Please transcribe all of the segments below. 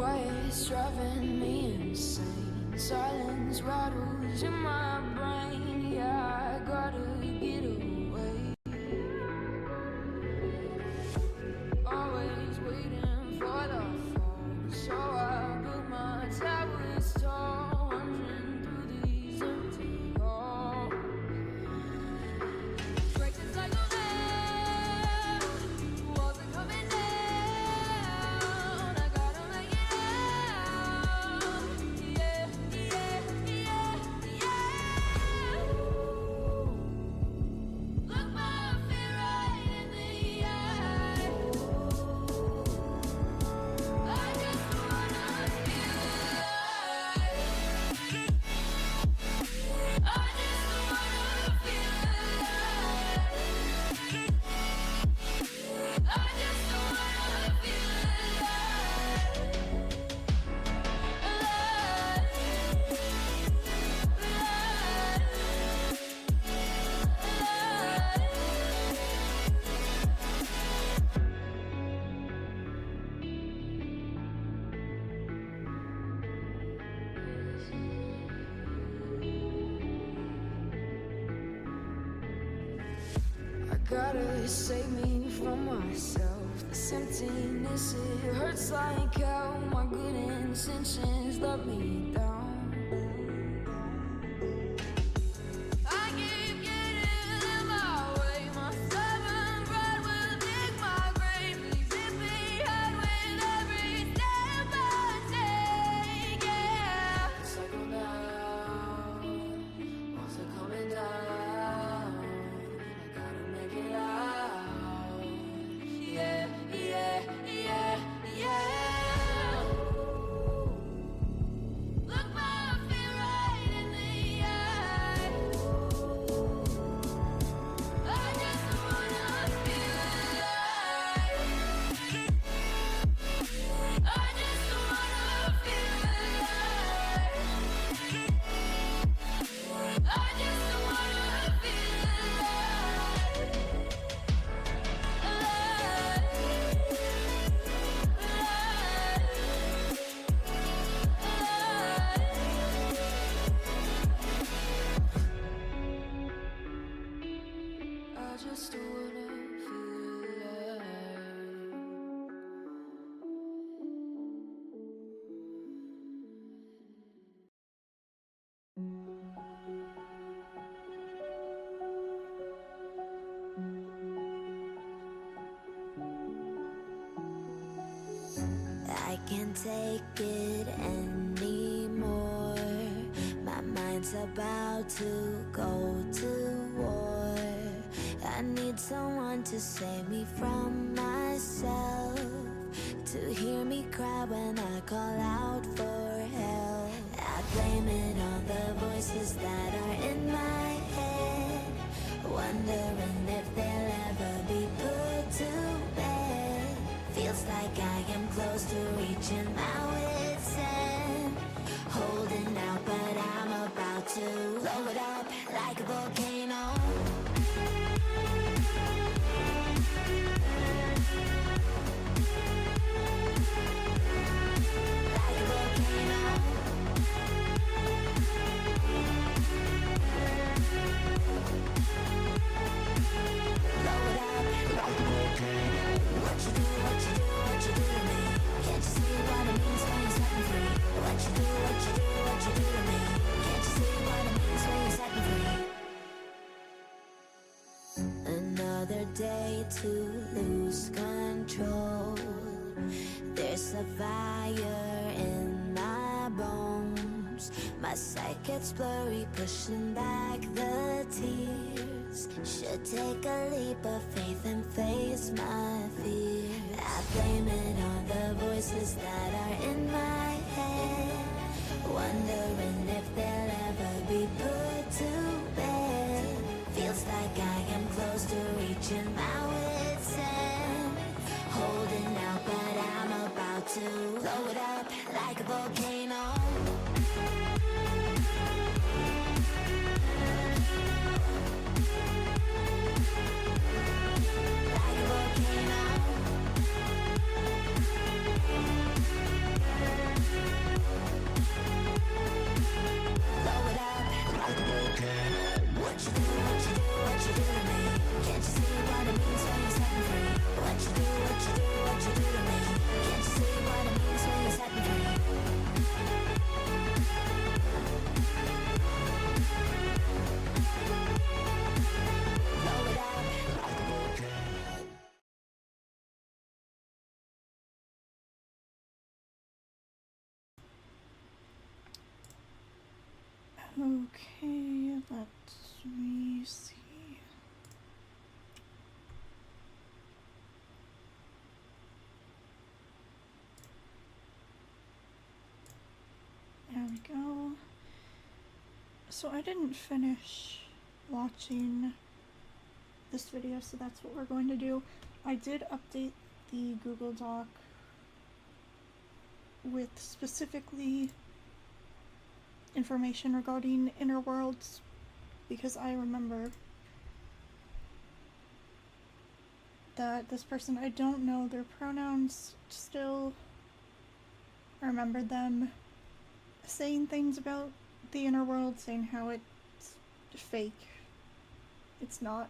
quiet's driving me insane. Silence rattles in my brain. Yeah, I gotta get away. Always waiting for the fall, so I built my towers tall, wandering through these empty halls. Break the cycle now, walls are coming down. I gotta make it out. Yeah, yeah, yeah, yeah. Look my fear right in the eye. I just wanna feel alive. I just wanna feel alive. I just wanna feel I gotta save me from myself. This emptiness, it hurts like hell. My good intentions let me down. I keep getting in my way. My stubborn pride will dig my grave. Leaving behind with every step I take. Yeah, cycle down, walls are coming down. I gotta make it out. Yeah, yeah, yeah, yeah. Look my fear right in the eye. I just wanna feel alive. I just wanna feel alive. I just wanna feel alive. I just wanna feel alive. I can't take it anymore. My mind's about to go to war. I need someone to save me from myself, to hear me cry when I call out for help. I blame it on the voices that are in my head, wondering if they'll ever be put to bed. Feels like I am close to reaching my wit's end, holding out, but I'm about to blow it up like a volcano. Like a volcano. Blow it up like a volcano. What you do, what you do, what you do to me? Can't you see what it means when you set me free? What you do, what you do, what you do to me? Can't you see what it means when you set me free? Another day to lose control. There's a fire in my bones. My sight gets blurry, pushing back the tears. Should take a leap of faith and face my fear. I blame it on the voices that are in my head, wondering if they'll ever be put to bed. Feels like I am close to reaching my wit's end, holding out, but I'm about to blow it up like a volcano. Like a volcano. Okay, let me see. There we go. So I didn't finish watching this video, so that's what we're going to do. I did update the Google Doc with specifically information regarding inner worlds, because I remember that this person, I don't know their pronouns still. I remember them saying things about the inner world, saying how it's fake. It's not.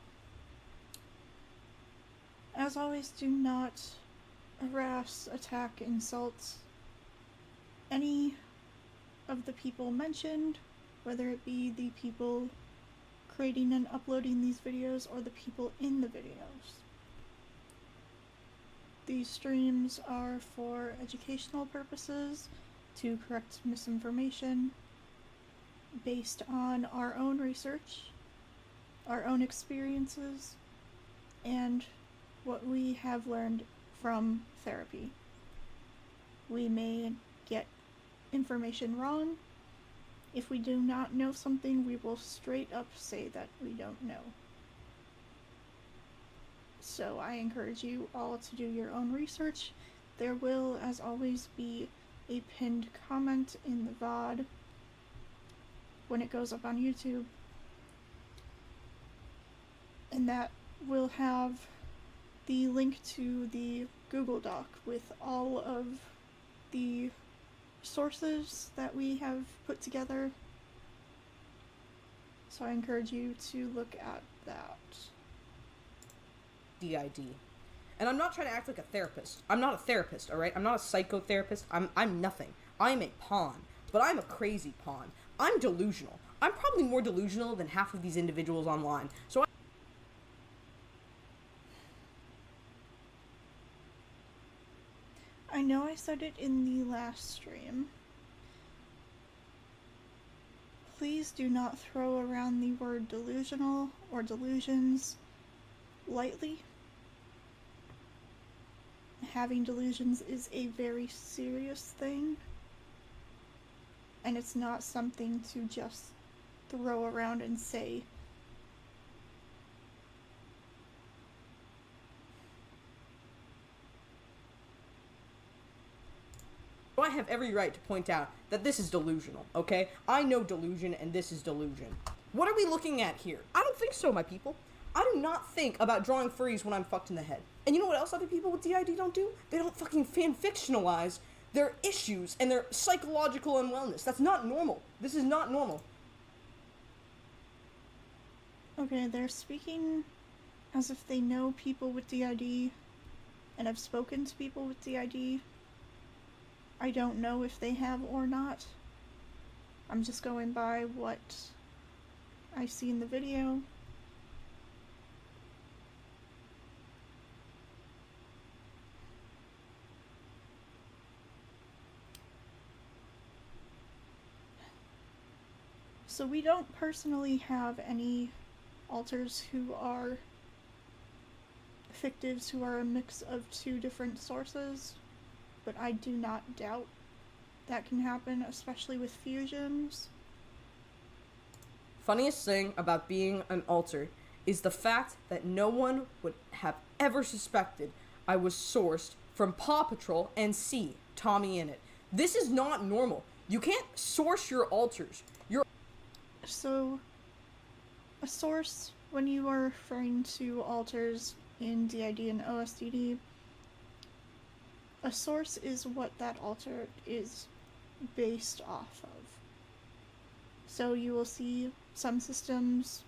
As always, do not harass, attack, insult any of the people mentioned, whether it be the people creating and uploading these videos or the people in the videos. These streams are for educational purposes, to correct misinformation based on our own research, our own experiences, and what we have learned from therapy. We may get information wrong. If we do not know something, we will straight up say that we don't know. So I encourage you all to do your own research. There will, as always, be a pinned comment in the VOD when it goes up on YouTube. And that will have the link to the Google Doc with all of the sources that we have put together. So I encourage you to look at that. DID. And I'm not trying to act like a therapist. I'm not a therapist, alright? I'm not a psychotherapist. I'm nothing. I'm a pawn. But I'm a crazy pawn. I'm delusional. I'm probably more delusional than half of these individuals online. So I know I said it in the last stream. Please do not throw around the word delusional or delusions lightly. Having delusions is a very serious thing, and it's not something to just throw around and say. I have every right to point out that this is delusional, okay? I know delusion, and this is delusion. What are we looking at here? I don't think so, my people. I do not think about drawing furries when I'm fucked in the head. And you know what else other people with DID don't do? They don't fucking fan-fictionalize their issues and their psychological unwellness. That's not normal. This is not normal. Okay, they're speaking as if they know people with DID and have spoken to people with DID. I don't know if they have or not. I'm just going by what I see in the video. So we don't personally have any alters who are fictives, who are a mix of two different sources, but I do not doubt that can happen, especially with fusions. Funniest thing about being an alter is the fact that no one would have ever suspected I was sourced from Paw Patrol and C, Tommy in it. This is not normal. You can't source your alters. So, a source, when you are referring to alters in DID and OSDD, a source is what that alter is based off of. So you will see some systems.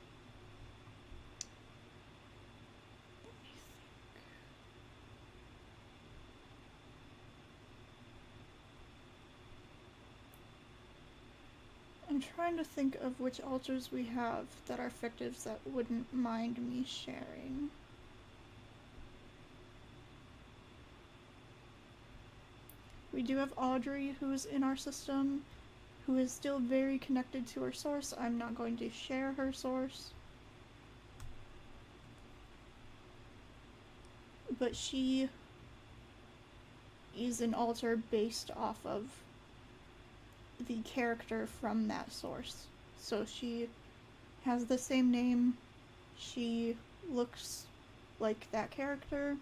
I'm trying to think of which alters we have that are fictives that wouldn't mind me sharing. We do have Audrey, who is in our system, who is still very connected to her source. I'm not going to share her source. But she is an alter based off of the character from that source. So she has the same name, she looks like that character.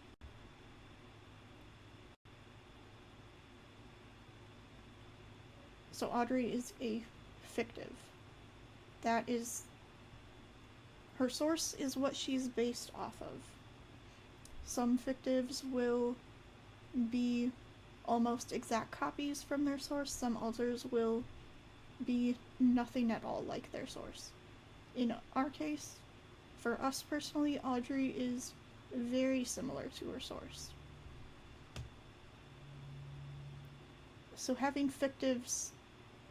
So Audrey is a fictive. That is, her source is what she's based off of. Some fictives will be almost exact copies from their source. Some alters will be nothing at all like their source. In our case, for us personally, Audrey is very similar to her source. So having fictives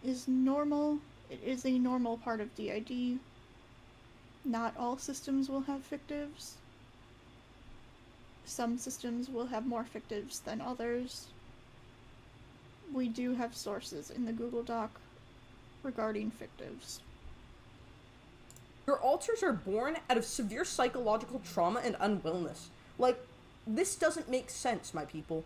is normal. It is a normal part of DID. Not all systems will have fictives. Some systems will have more fictives than others. We do have sources in the Google Doc regarding fictives. Your alters are born out of severe psychological trauma and unwellness. Like, this doesn't make sense, my people.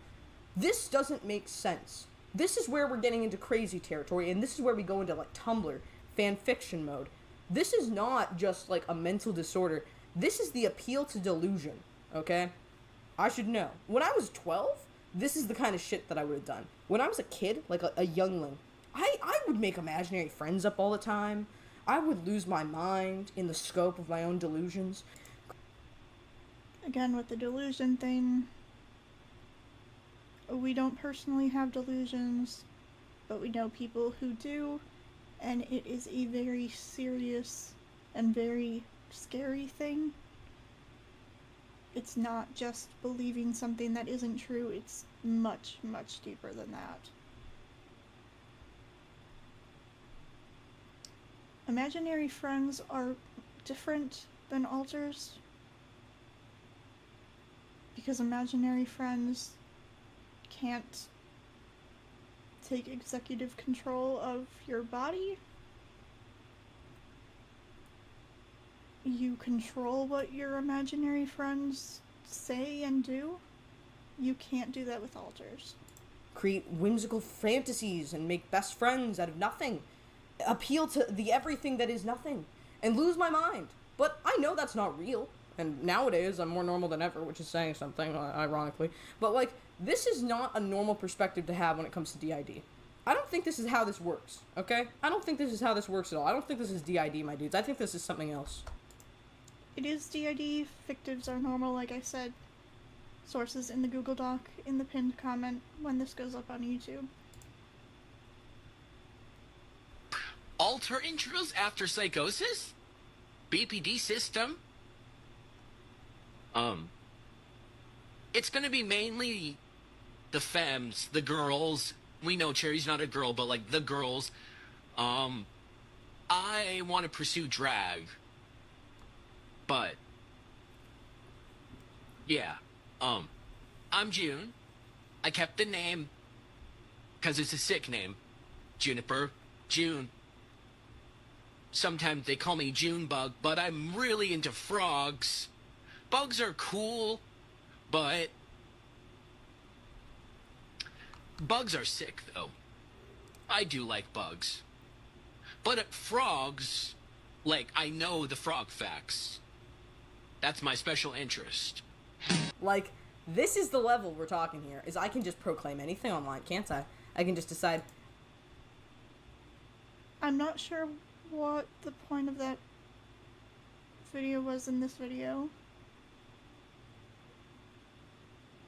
This doesn't make sense. This is where we're getting into crazy territory, and this is where we go into, like, Tumblr fan fiction mode. This is not just, like, a mental disorder. This is the appeal to delusion, okay? I should know. When I was 12, this is the kind of shit that I would have done. When I was a kid, like a youngling, I would make imaginary friends up all the time. I would lose my mind in the scope of my own delusions. Again, with the delusion thing, we don't personally have delusions, but we know people who do, and it is a very serious and very scary thing. It's not just believing something that isn't true, it's much, much deeper than that. Imaginary friends are different than alters, because imaginary friends can't take executive control of your body. You control what your imaginary friends say and do. You can't do that with alters. Create whimsical fantasies and make best friends out of nothing. Appeal to the everything that is nothing. And lose my mind. But I know that's not real. And nowadays, I'm more normal than ever, which is saying something, ironically. But, like, this is not a normal perspective to have when it comes to DID. I don't think this is how this works, okay? I don't think this is how this works at all. I don't think this is DID, my dudes. I think this is something else. It is DID. Fictives are normal, like I said. Sources in the Google Doc, in the pinned comment when this goes up on YouTube. Alter intros after psychosis? BPD system? It's gonna be mainly the femmes, the girls. We know Cherry's not a girl, but like the girls. I want to pursue drag. But yeah, I'm June. I kept the name because it's a sick name. Juniper, June. Sometimes they call me Junebug, but I'm really into frogs. Bugs are cool, but bugs are sick, though. I do like bugs. But frogs, like, I know the frog facts. That's my special interest. Like, this is the level we're talking here, is I can just proclaim anything online, can't I? I can just decide. I'm not sure what the point of that video was in this video.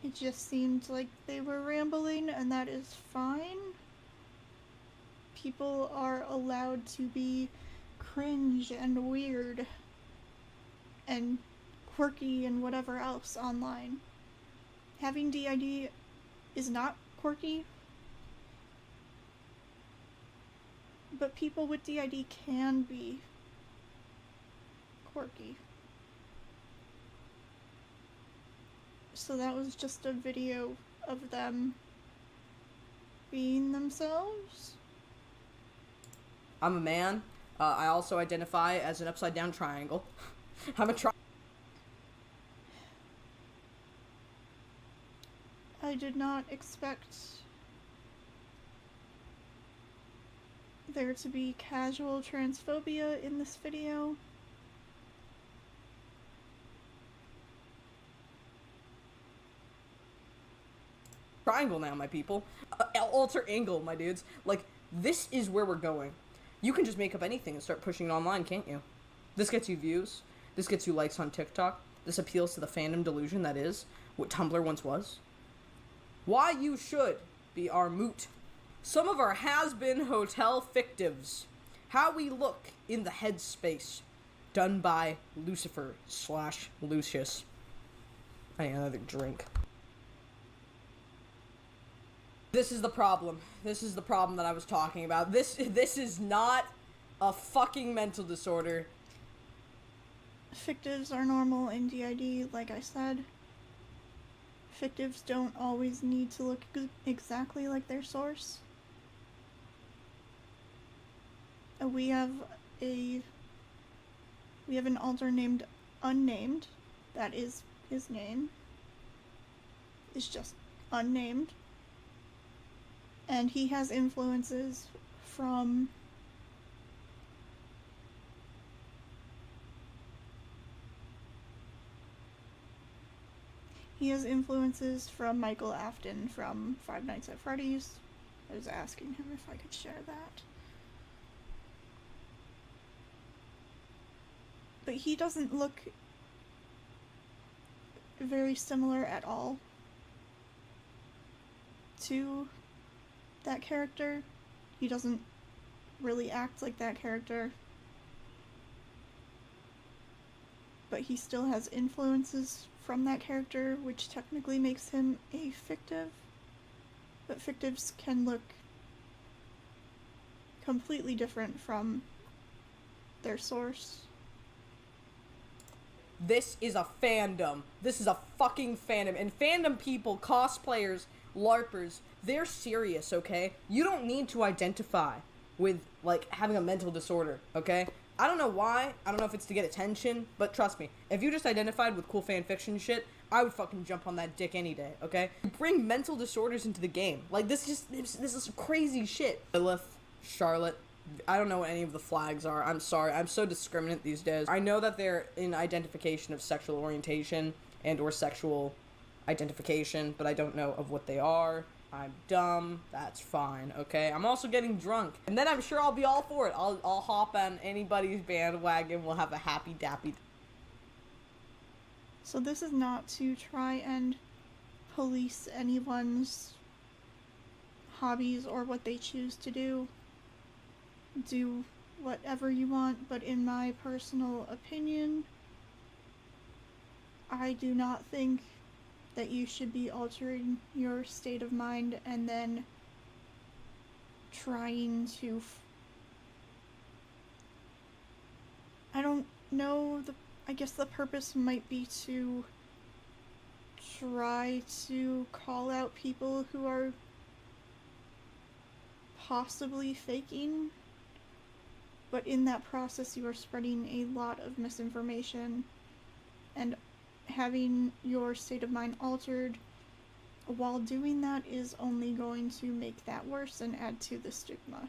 It just seemed like they were rambling, and that is fine. People are allowed to be cringe and weird and quirky and whatever else online. Having DID is not quirky, but people with DID can be quirky. So that was just a video of them being themselves. I'm a man. I also identify as an upside down triangle. I'm a I did not expect there to be casual transphobia in this video. triangle now, my people. Alter angle, my dudes. Like, this is where we're going. You can just make up anything and start pushing it online, can't you? This gets you views. This gets you likes on TikTok. This appeals to the fandom delusion that is what Tumblr once was. Why you should be our moot. Some of our has-been hotel fictives. How we look in the headspace. Done by Lucifer/Lucius. I need another drink. This is the problem. This is the problem that I was talking about. This is not a fucking mental disorder. Fictives are normal in DID, like I said. Fictives don't always need to look exactly like their source. We have an alter named Unnamed. That is his name. It's just unnamed. And he has influences from Michael Afton from Five Nights at Freddy's. I was asking him if I could share that. But he doesn't look very similar at all to that character. He doesn't really act like that character. But he still has influences from that character, which technically makes him a fictive. But fictives can look completely different from their source. This is a fandom. This is a fucking fandom. And fandom people, cosplayers, LARPers, they're serious, okay? You don't need to identify with, like, having a mental disorder, okay? I don't know why. I don't know if it's to get attention, but trust me, if you just identified with cool fan fiction shit, I would fucking jump on that dick any day, okay? Bring mental disorders into the game. Like, this is crazy shit. Lilith, Charlotte, I don't know what any of the flags are. I'm sorry. I'm so discriminate these days. I know that they're in identification of sexual orientation and or sexual identification, but I don't know of what they are. I'm dumb. That's fine, okay? I'm also getting drunk. And then I'm sure I'll be all for it. I'll hop on anybody's bandwagon. We'll have a happy dappy. So this is not to try and police anyone's hobbies or what they choose to do. Do whatever you want, but in my personal opinion, I do not think that you should be altering your state of mind and then trying to I don't know, I guess the purpose might be to try to call out people who are possibly faking, but in that process you are spreading a lot of misinformation, and having your state of mind altered while doing that is only going to make that worse and add to the stigma.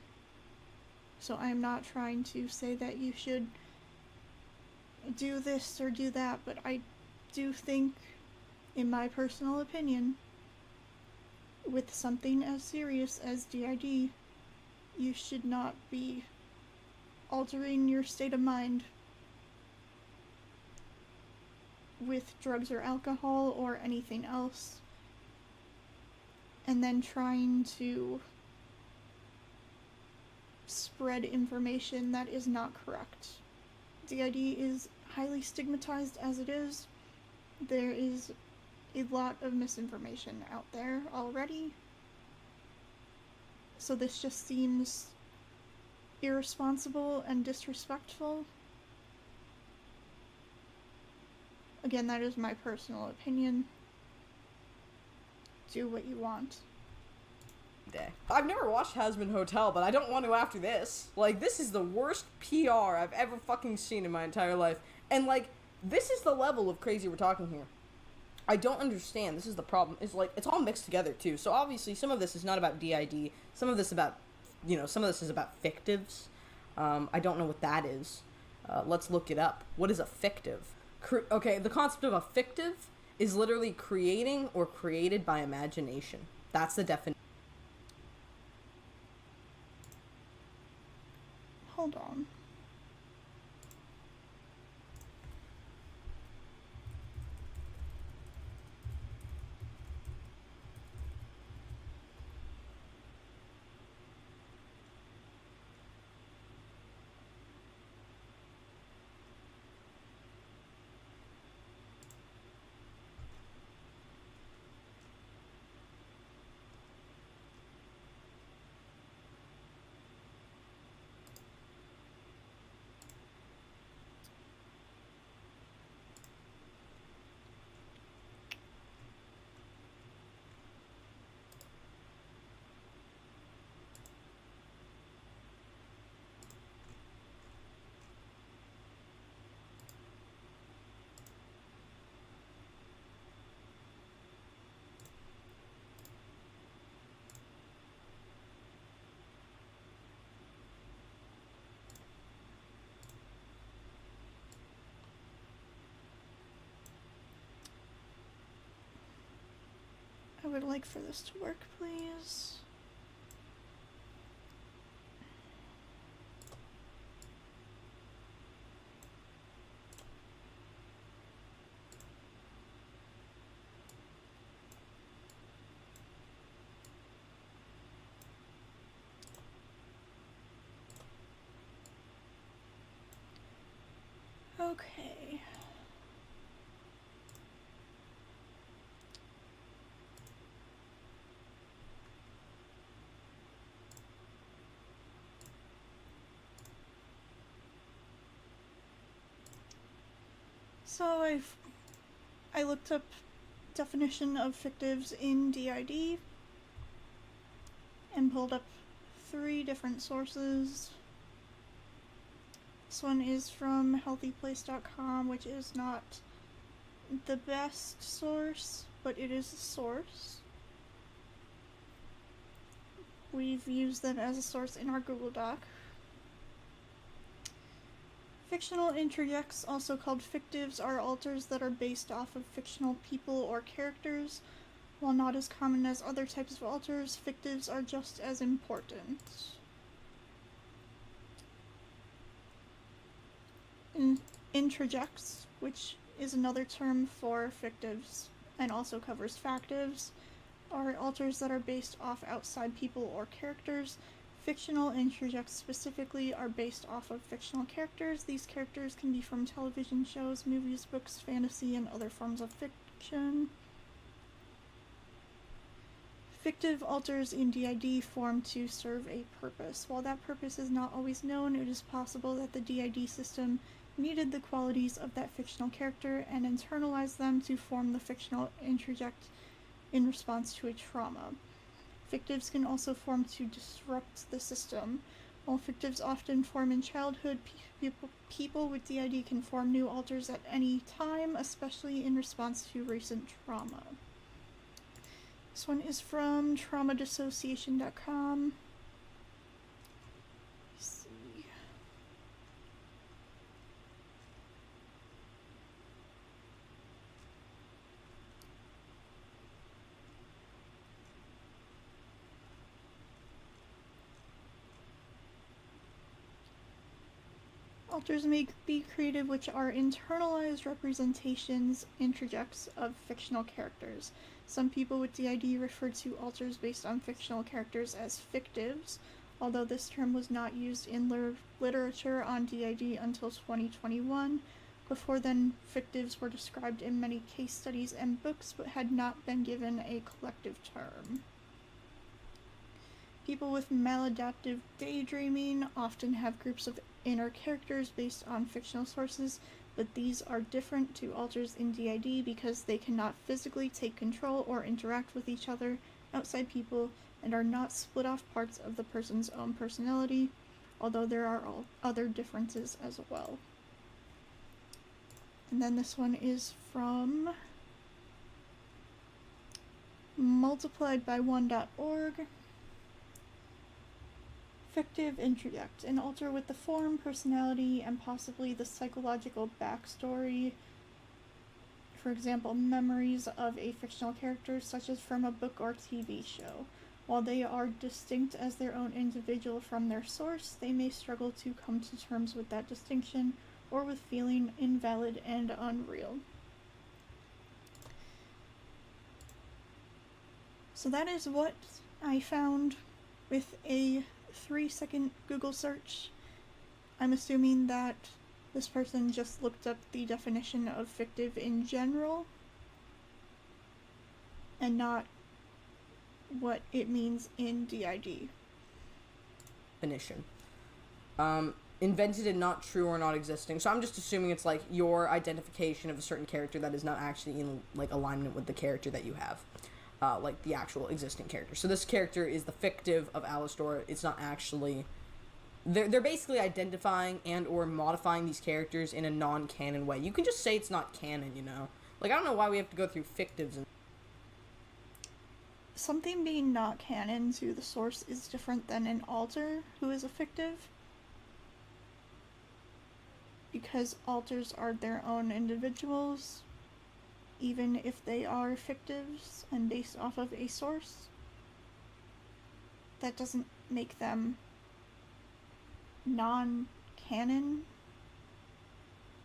So I'm not trying to say that you should do this or do that, but I do think, in my personal opinion, with something as serious as DID, you should not be altering your state of mind with drugs or alcohol or anything else, and then trying to spread information that is not correct. DID is highly stigmatized as it is. There is a lot of misinformation out there already, so this just seems irresponsible and disrespectful. Again, that is my personal opinion. Do what you want. day. I've never watched Hazbin Hotel, but I don't want to after this. Like, this is the worst PR I've ever fucking seen in my entire life. And, like, this is the level of crazy we're talking here. I don't understand. This is the problem. It's like, it's all mixed together, too. So, obviously, some of this is not about DID. Some of this is about, some of this is about fictives. I don't know what that is. Let's look it up. What is a fictive? Okay, the concept of a fictive is literally creating or created by imagination. That's the definition. Hold on. I would like for this to work, please. Okay. So I looked up definition of fictives in DID and pulled up 3 different sources. This one is from healthyplace.com, which is not the best source, but it is a source. We've used them as a source in our Google Doc. Fictional interjects, also called fictives, are alters that are based off of fictional people or characters. While not as common as other types of alters, fictives are just as important. Introjects, which is another term for fictives and also covers factives, are alters that are based off outside people or characters. Fictional introjects specifically are based off of fictional characters. These characters can be from television shows, movies, books, fantasy, and other forms of fiction. Fictive alters in DID form to serve a purpose. While that purpose is not always known, it is possible that the DID system needed the qualities of that fictional character and internalized them to form the fictional introject in response to a trauma. Fictives can also form to disrupt the system. While fictives often form in childhood, people with DID can form new alters at any time, especially in response to recent trauma. This one is from traumadissociation.com. Let's see. Alters may be created which are internalized representations, introjects of fictional characters. Some people with DID refer to alters based on fictional characters as fictives, although this term was not used in literature on DID until 2021. Before then, fictives were described in many case studies and books, but had not been given a collective term. People with maladaptive daydreaming often have groups of inner characters based on fictional sources, but these are different to alters in DID because they cannot physically take control or interact with each other, outside people, and are not split off parts of the person's own personality, although there are other differences as well. And then this one is from multipliedby1.org. Fictive introduct. An alter with the form, personality, and possibly the psychological backstory. For example, memories of a fictional character, such as from a book or TV show. While they are distinct as their own individual from their source, they may struggle to come to terms with that distinction, or with feeling invalid and unreal. So that is what I found with a 3-second Google search. I'm assuming that this person just looked up the definition of fictive in general and not what it means in DID. Definition. Invented and not true or not existing. So I'm just assuming it's like your identification of a certain character that is not actually in like alignment with the character that you have. Like the actual existing character. So this character is the fictive of Alistor. It's not actually... They're basically identifying and or modifying these characters in a non-canon way. You can just say it's not canon, you know? Like, I don't know why we have to go through fictives and... Something being not canon to the source is different than an alter who is a fictive. Because alters are their own individuals, even if they are fictives and based off of a source. That doesn't make them non-canon.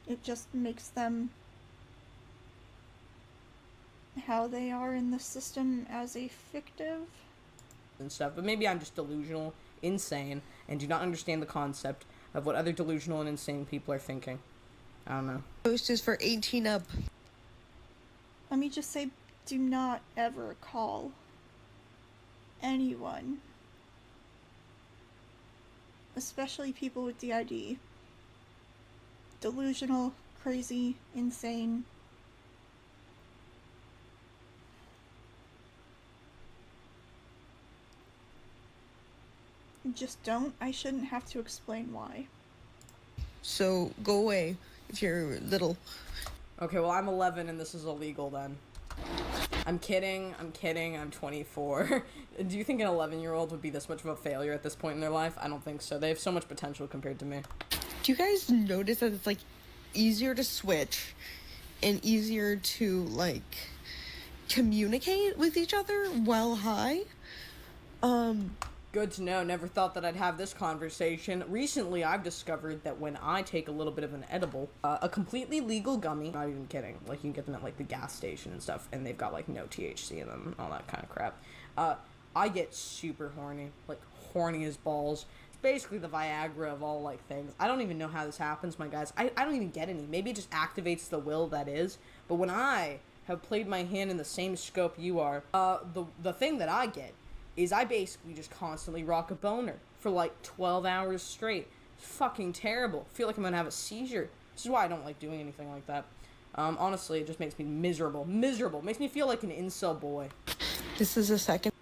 It just makes them how they are in the system as a fictive. And stuff, but maybe I'm just delusional, insane, and do not understand the concept of what other delusional and insane people are thinking. I don't know. Post is for 18 up. Let me just say, do not ever call anyone, especially people with DID, delusional, crazy, insane. Just don't. I shouldn't have to explain why. So go away if you're little. Okay, well, I'm 11 and this is illegal then. I'm kidding, I'm 24. Do you think an 11-year-old would be this much of a failure at this point in their life? I don't think so. They have so much potential compared to me. Do you guys notice that it's, like, easier to switch and easier to, like, communicate with each other while high? Good to know. Never thought that I'd have this conversation. Recently, I've discovered that when I take a little bit of an edible, a completely legal gummy, not even kidding, like you can get them at like the gas station and stuff, and they've got like no THC in them and all that kind of crap. I get super horny, like horny as balls. It's basically the Viagra of all like things. I don't even know how this happens, my guys. I don't even get any. Maybe it just activates the will that is. But when I have played my hand in the same scope you are, the thing that I get is I basically just constantly rock a boner for like 12 hours straight. It's fucking terrible. I feel like I'm gonna have a seizure. This is why I don't like doing anything like that. Honestly, it just makes me miserable. Miserable. Makes me feel like an incel boy. This is a second.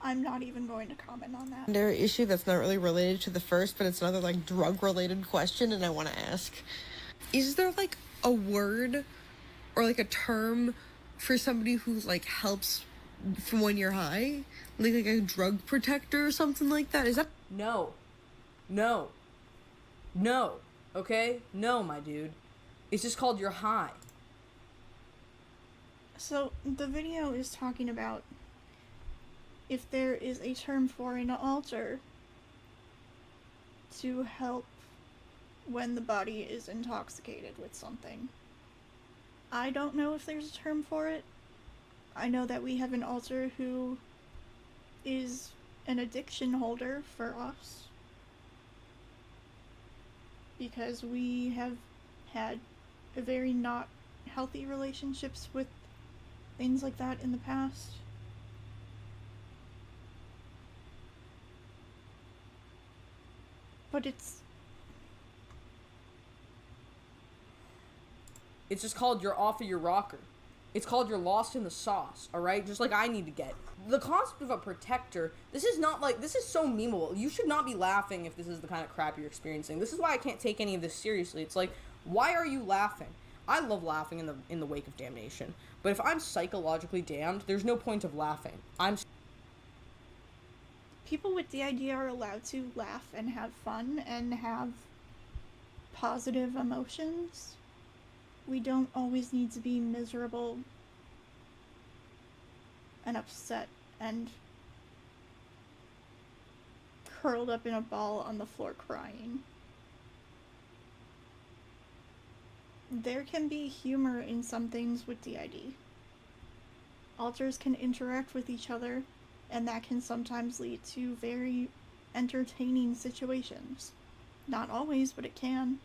I'm not even going to comment on that. There issue that's not really related to the first, but it's another like drug related question, and I want to ask: is there like a word or like a term for somebody who like helps from when you're high, like a drug protector or something like that? Is that No. Okay? No, my dude. It's just called you're high. So, the video is talking about if there is a term for an alter to help when the body is intoxicated with something. I don't know if there's a term for it. I know that we have an alter who is an addiction holder for us, because we have had a very not healthy relationships with things like that in the past. But It's just called you're off of your rocker. It's called you're lost in the sauce, alright? Just like I need to get. The concept of a protector, this is so memeable. You should not be laughing if this is the kind of crap you're experiencing. This is why I can't take any of this seriously. It's like, why are you laughing? I love laughing in the wake of damnation. But if I'm psychologically damned, there's no point of laughing. People with DID are allowed to laugh and have fun and have positive emotions. We don't always need to be miserable and upset and curled up in a ball on the floor crying. There can be humor in some things with DID. Alters can interact with each other, and that can sometimes lead to very entertaining situations. Not always, but it can.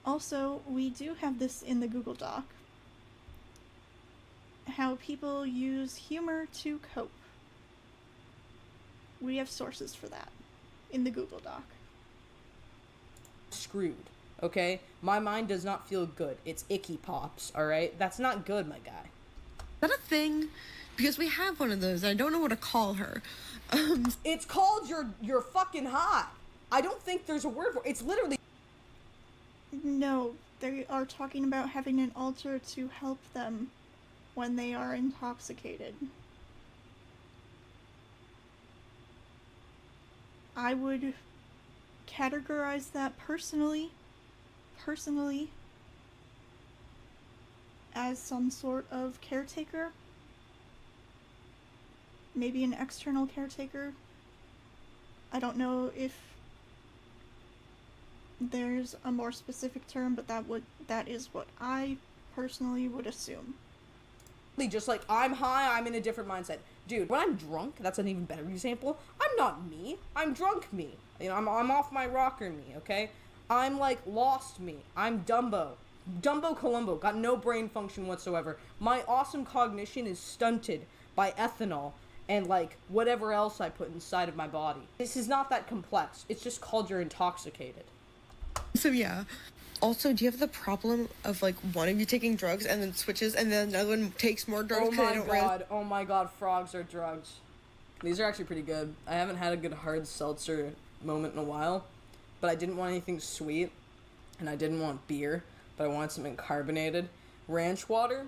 Also, we do have this in the Google Doc. How people use humor to cope. We have sources for that in the Google Doc. Screwed, okay? My mind does not feel good. It's icky pops, alright? That's not good, my guy. Is that a thing? Because we have one of those. I don't know what to call her. It's called you're fucking high. I don't think there's a word for it. It's literally... No, they are talking about having an alter to help them when they are intoxicated. I would categorize that personally as some sort of caretaker. Maybe an external caretaker. I don't know if there's a more specific term, but that is what I personally would assume. Just like, I'm high, I'm in a different mindset. Dude, when I'm drunk, that's an even better example. I'm not me. I'm drunk me. You know, I'm off my rocker me, okay? I'm like lost me. I'm Dumbo. Dumbo Columbo. Got no brain function whatsoever. My awesome cognition is stunted by ethanol and like whatever else I put inside of my body. This is not that complex. It's just called you're intoxicated. So yeah. Also, do you have the problem of like one of you taking drugs and then switches and then another one takes more drugs? Oh my god, frogs are drugs. These are actually pretty good. I haven't had a good hard seltzer moment in a while, but I didn't want anything sweet, and I didn't want beer, but I wanted something carbonated. Ranch waters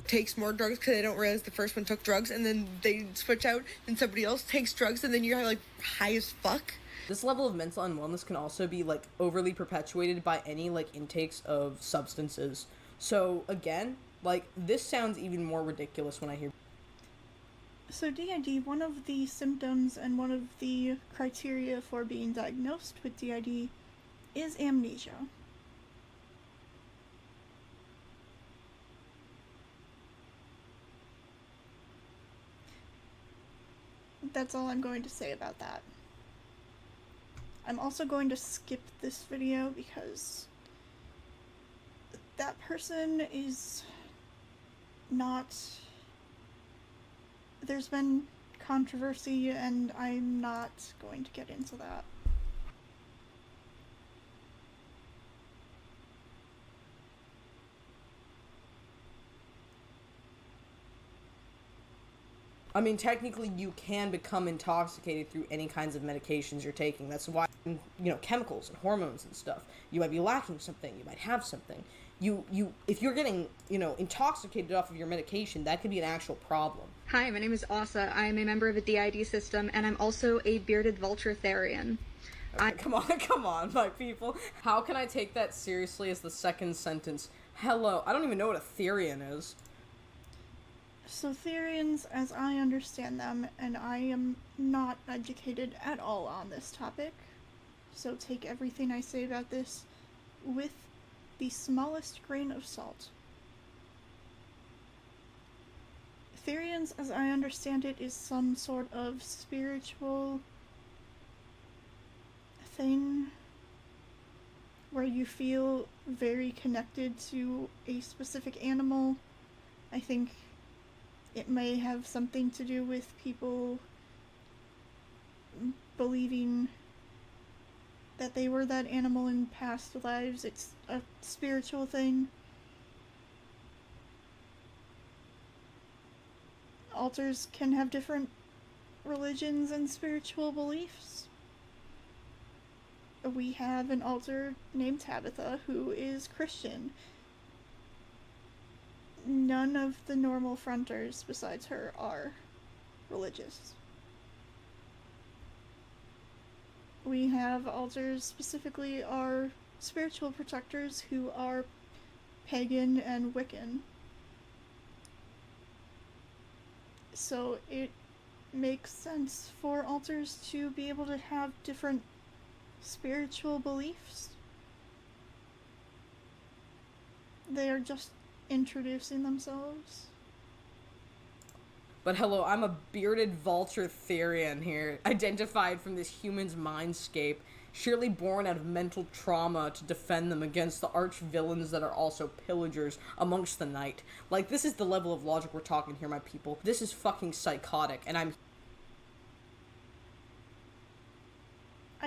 takes more drugs because they don't realize the first one took drugs, and then they switch out and somebody else takes drugs, and then you're like high as fuck. This level of mental unwellness can also be like overly perpetuated by any like intakes of substances. So again, like this sounds even more ridiculous when I hear. So DID, one of the symptoms and one of the criteria for being diagnosed with DID is amnesia. That's all I'm going to say about that. I'm also going to skip this video because that person is not... There's been controversy and I'm not going to get into that. I mean, technically you can become intoxicated through any kinds of medications you're taking. That's why, you know, chemicals and hormones and stuff. You might be lacking something, you might have something. If you're getting, you know, intoxicated off of your medication, that could be an actual problem. Hi, my name is Asa. I am a member of the DID system, and I'm also a bearded vulture therian. Okay, come on, my people. How can I take that seriously as the second sentence? Hello, I don't even know what a therian is. So Therians, as I understand them, and I am not educated at all on this topic, so take everything I say about this with the smallest grain of salt. Therians, as I understand it, is some sort of spiritual thing where you feel very connected to a specific animal. I think it may have something to do with people believing that they were that animal in past lives. It's a spiritual thing. Alters can have different religions and spiritual beliefs. We have an alter named Tabitha who is Christian. None of the normal fronters besides her are religious. We have alters, specifically our spiritual protectors, who are pagan and Wiccan. So it makes sense for alters to be able to have different spiritual beliefs. They are just introducing themselves. But hello, I'm a bearded vulture Therian here, identified from this human's mindscape, surely born out of mental trauma to defend them against the arch villains that are also pillagers amongst the night. Like, this is the level of logic we're talking here, my people. This is fucking psychotic, and I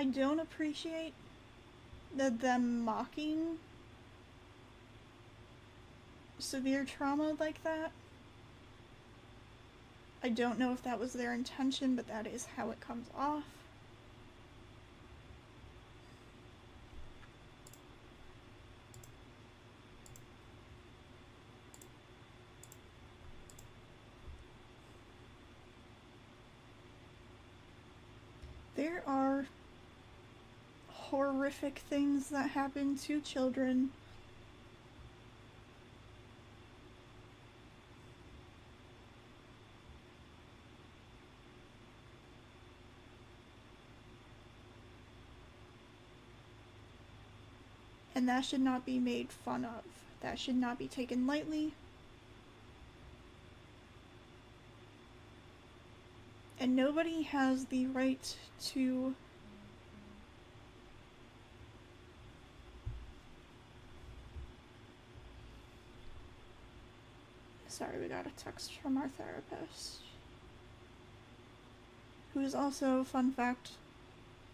don't appreciate them mocking severe trauma like that. I don't know if that was their intention, but that is how it comes off. There are horrific things that happen to children. And that should not be made fun of. That should not be taken lightly. And nobody has the right to Sorry, we got a text from our therapist, who is also, fun fact,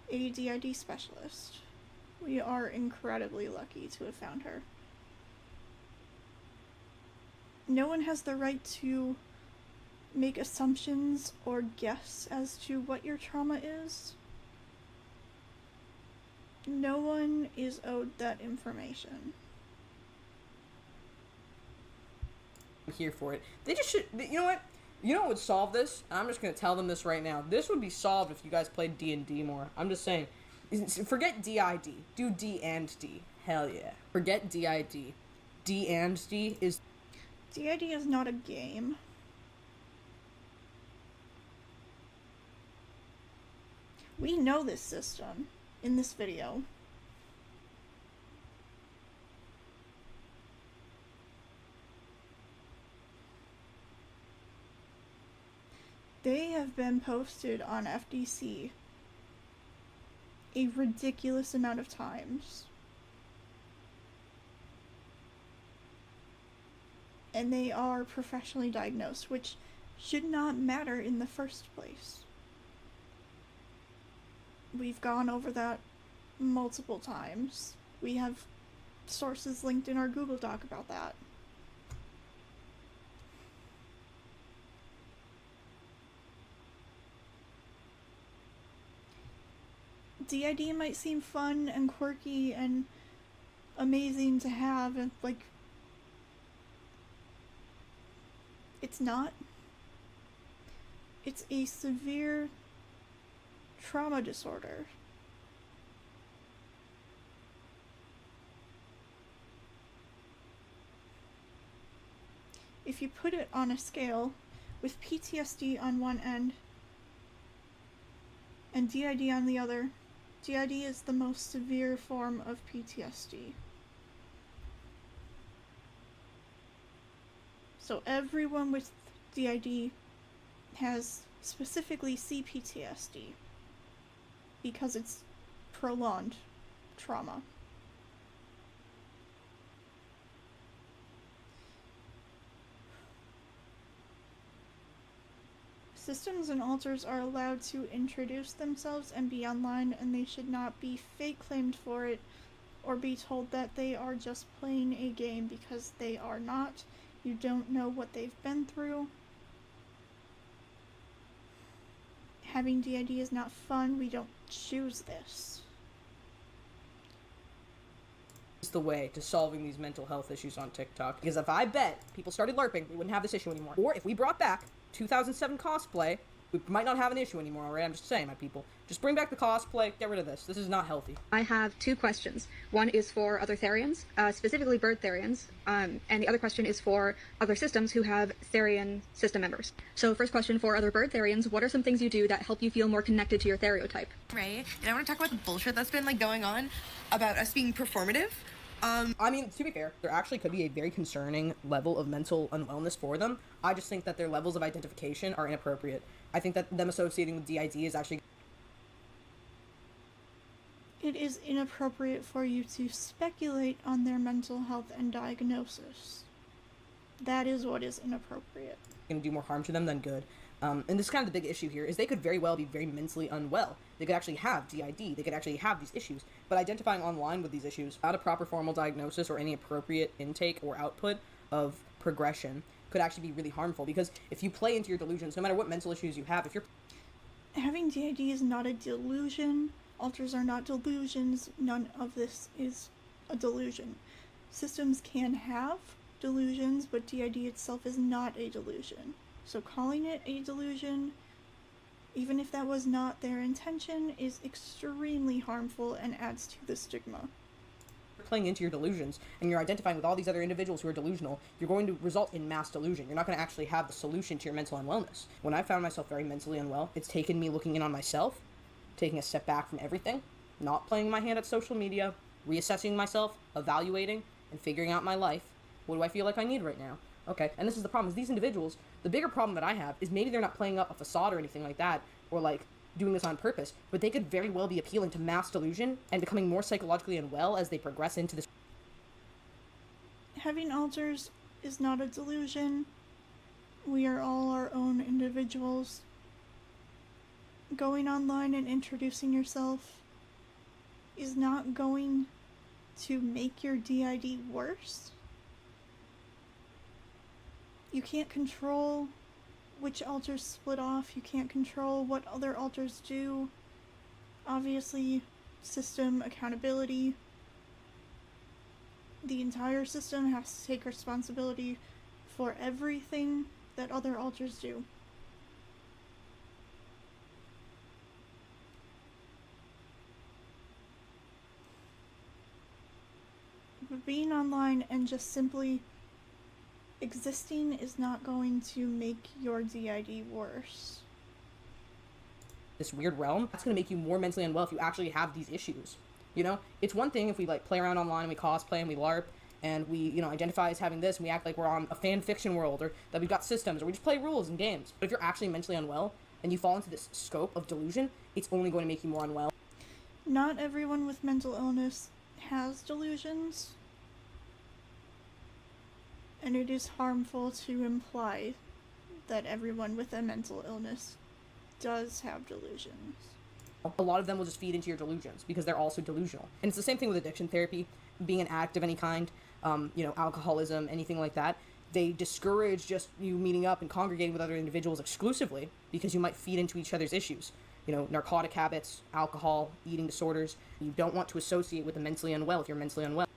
a DID specialist. We are incredibly lucky to have found her. No one has the right to make assumptions or guess as to what your trauma is. No one is owed that information. I'm here for it. They just should, you know what? You know what would solve this? And I'm just going to tell them this right now. This would be solved if you guys played D&D more. I'm just saying. Forget DID. Do D and D. Hell yeah. Forget DID. D and D is... DID is not a game. We know this system in this video. They have been posted on FDC a ridiculous amount of times. And they are professionally diagnosed, which should not matter in the first place. We've gone over that multiple times. We have sources linked in our Google Doc about that. DID might seem fun and quirky and amazing to have, and like, it's not. It's a severe trauma disorder. If you put it on a scale, with PTSD on one end and DID on the other, DID is the most severe form of PTSD. So everyone with DID has specifically CPTSD because it's prolonged trauma. Systems and alters are allowed to introduce themselves and be online, and they should not be fake claimed for it or be told that they are just playing a game, because they are not. You don't know what they've been through. Having DID is not fun. We don't choose this. It's the way to solving these mental health issues on TikTok. Because if I bet people started LARPing, we wouldn't have this issue anymore. Or if we brought back 2007 cosplay, we might not have an issue anymore, alright? I'm just saying, my people. Just bring back the cosplay, get rid of this. This is not healthy. I have two questions. One is for other Therians, specifically bird Therians, and the other question is for other systems who have Therian system members. So first question for other bird Therians, what are some things you do that help you feel more connected to your Theriotype? Right? And I want to talk about the bullshit that's been, like, going on about us being performative. I mean, to be fair, there actually could be a very concerning level of mental unwellness for them. I just think that their levels of identification are inappropriate. I think that them associating with DID is actually... It is inappropriate for you to speculate on their mental health and diagnosis. That is what is inappropriate. Going to do more harm to them than good. And this is kind of the big issue here, is they could very well be very mentally unwell. They could actually have DID, they could actually have these issues, but identifying online with these issues without a proper formal diagnosis or any appropriate intake or output of progression could actually be really harmful, because if you play into your delusions, no matter what mental issues you have, if you're... Having DID is not a delusion. Alters are not delusions. None of this is a delusion. Systems can have delusions, but DID itself is not a delusion. So calling it a delusion, even if that was not their intention, is extremely harmful and adds to the stigma. Playing into your delusions and you're identifying with all these other individuals who are delusional, you're going to result in mass delusion. You're not going to actually have the solution to your mental unwellness. When I found myself very mentally unwell, it's taken me looking in on myself, taking a step back from everything, not playing my hand at social media, reassessing myself, evaluating, and figuring out my life. What do I feel like I need right now? Okay, and this is the problem, is these individuals, the bigger problem that I have is maybe they're not playing up a facade or anything like that, or like doing this on purpose, but they could very well be appealing to mass delusion and becoming more psychologically unwell as they progress into this. Having alters is not a delusion. We are all our own individuals. Going online and introducing yourself is not going to make your DID worse. You can't control which alters split off. You can't control what other alters do. Obviously, system accountability. The entire system has to take responsibility for everything that other alters do. But being online and just simply existing is not going to make your DID worse. This weird realm, that's going to make you more mentally unwell if you actually have these issues. You know, it's one thing if we like play around online and we cosplay and we LARP and we, you know, identify as having this and we act like we're on a fan fiction world, or that we've got systems, or we just play rules and games. But if you're actually mentally unwell and you fall into this scope of delusion, it's only going to make you more unwell. Not everyone with mental illness has delusions, and it is harmful to imply that everyone with a mental illness does have delusions. A lot of them will just feed into your delusions because they're also delusional. And it's the same thing with addiction therapy, being an addict of any kind, you know, alcoholism, anything like that. They discourage just you meeting up and congregating with other individuals exclusively because you might feed into each other's issues. You know, narcotic habits, alcohol, eating disorders. You don't want to associate with the mentally unwell if you're mentally unwell.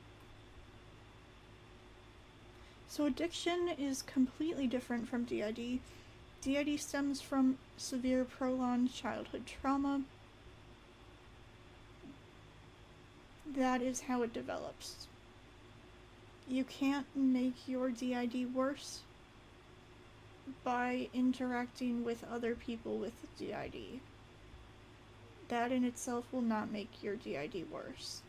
So addiction is completely different from DID. DID stems from severe prolonged childhood trauma. That is how it develops. You can't make your DID worse by interacting with other people with DID. That in itself will not make your DID worse.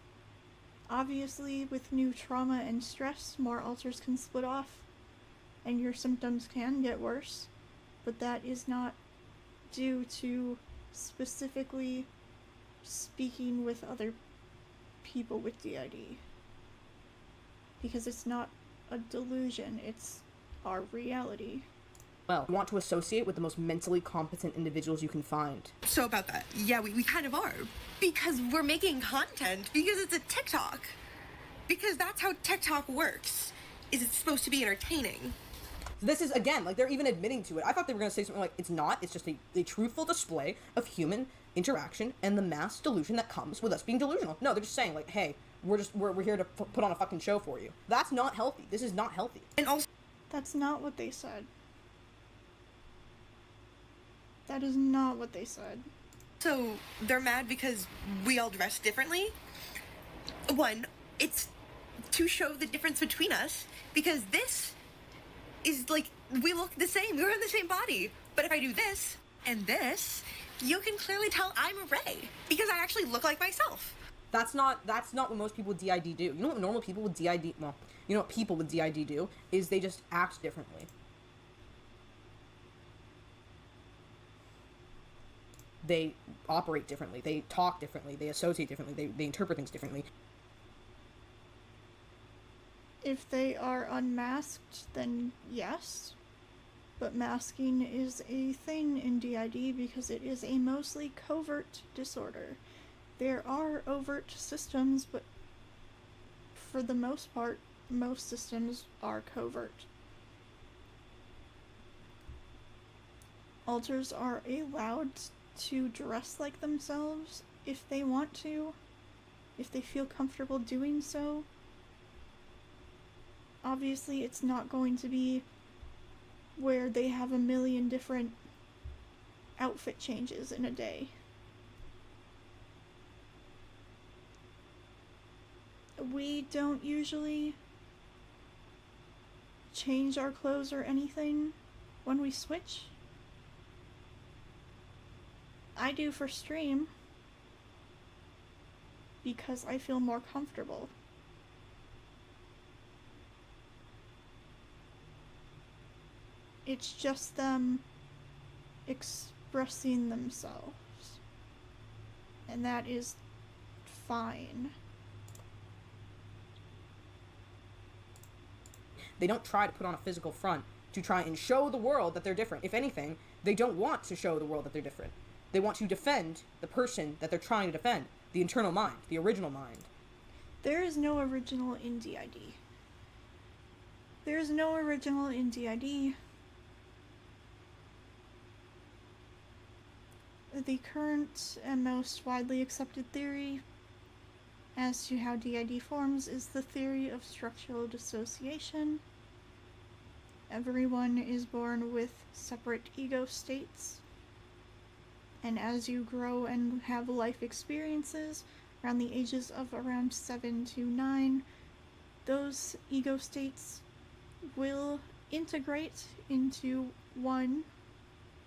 Obviously, with new trauma and stress, more alters can split off, and your symptoms can get worse, but that is not due to specifically speaking with other people with DID. Because it's not a delusion, it's our reality. Well, you want to associate with the most mentally competent individuals you can find. So about that, yeah, we kind of are. Because we're making content, because it's a TikTok. Because that's how TikTok works, is it's supposed to be entertaining. This is, again, like, they're even admitting to it. I thought they were going to say something like, it's not, it's just a truthful display of human interaction and the mass delusion that comes with us being delusional. No, they're just saying, like, hey, we're here to put on a fucking show for you. That's not healthy. This is not healthy. And also, That's not what they said. That is not what they said. so they're mad because we all dress differently. One, it's to show the difference between us, because this is like, we look the same, we're in the same body. But if I do this and this, you can clearly tell I'm a Ray, because I actually look like myself. That's not what most people with DID do. You know what normal people with DID, well, you know what people with DID do, is they just act differently. They operate differently, they talk differently, they associate differently, they interpret things differently. If they are unmasked, then yes. But masking is a thing in DID because it is a mostly covert disorder. There are overt systems, but for the most part, most systems are covert. Alters are allowed to dress like themselves if they want to, if they feel comfortable doing so. Obviously, it's not going to be where they have a million different outfit changes in a day. We don't usually change our clothes or anything when we switch. I do for stream because I feel more comfortable. It's just them expressing themselves. And that is fine. They don't try to put on a physical front to try and show the world that they're different. If anything, they don't want to show the world that they're different. They want to defend the person that they're trying to defend, the internal mind, the original mind. There is no original in DID. There is no original in DID. The current and most widely accepted theory as to how DID forms is the theory of structural dissociation. Everyone is born with separate ego states, and as you grow and have life experiences around the ages of around 7 to 9, those ego states will integrate into one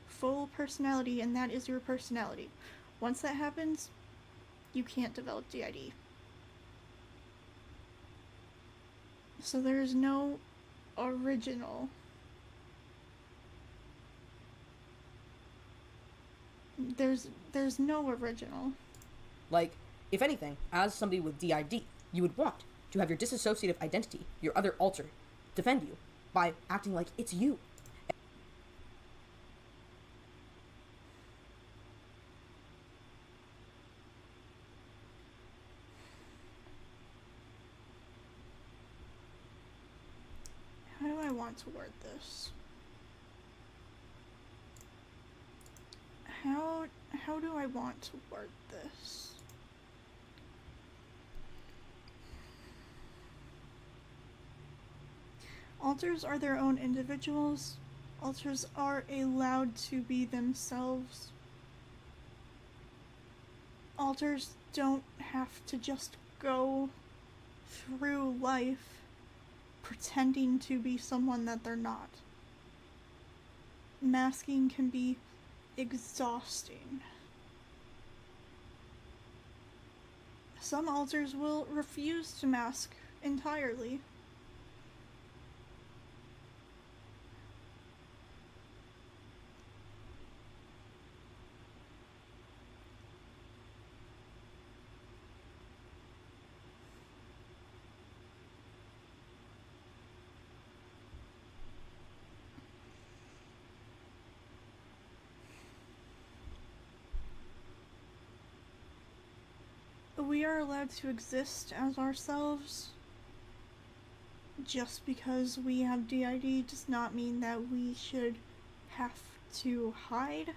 full personality, and that is your personality. Once that happens, you can't develop DID. So there's no original. There's no original. Like, if anything, as somebody with DID, you would want to have your dissociative identity, your other alter, defend you by acting like it's you. How do I want to word this? How do I want to word this? Alters are their own individuals. Alters are allowed to be themselves. Alters don't have to just go through life pretending to be someone that they're not. Masking can be exhausting. Some alters will refuse to mask entirely. we are allowed to exist as ourselves. Just because we have DID does not mean that we should have to hide.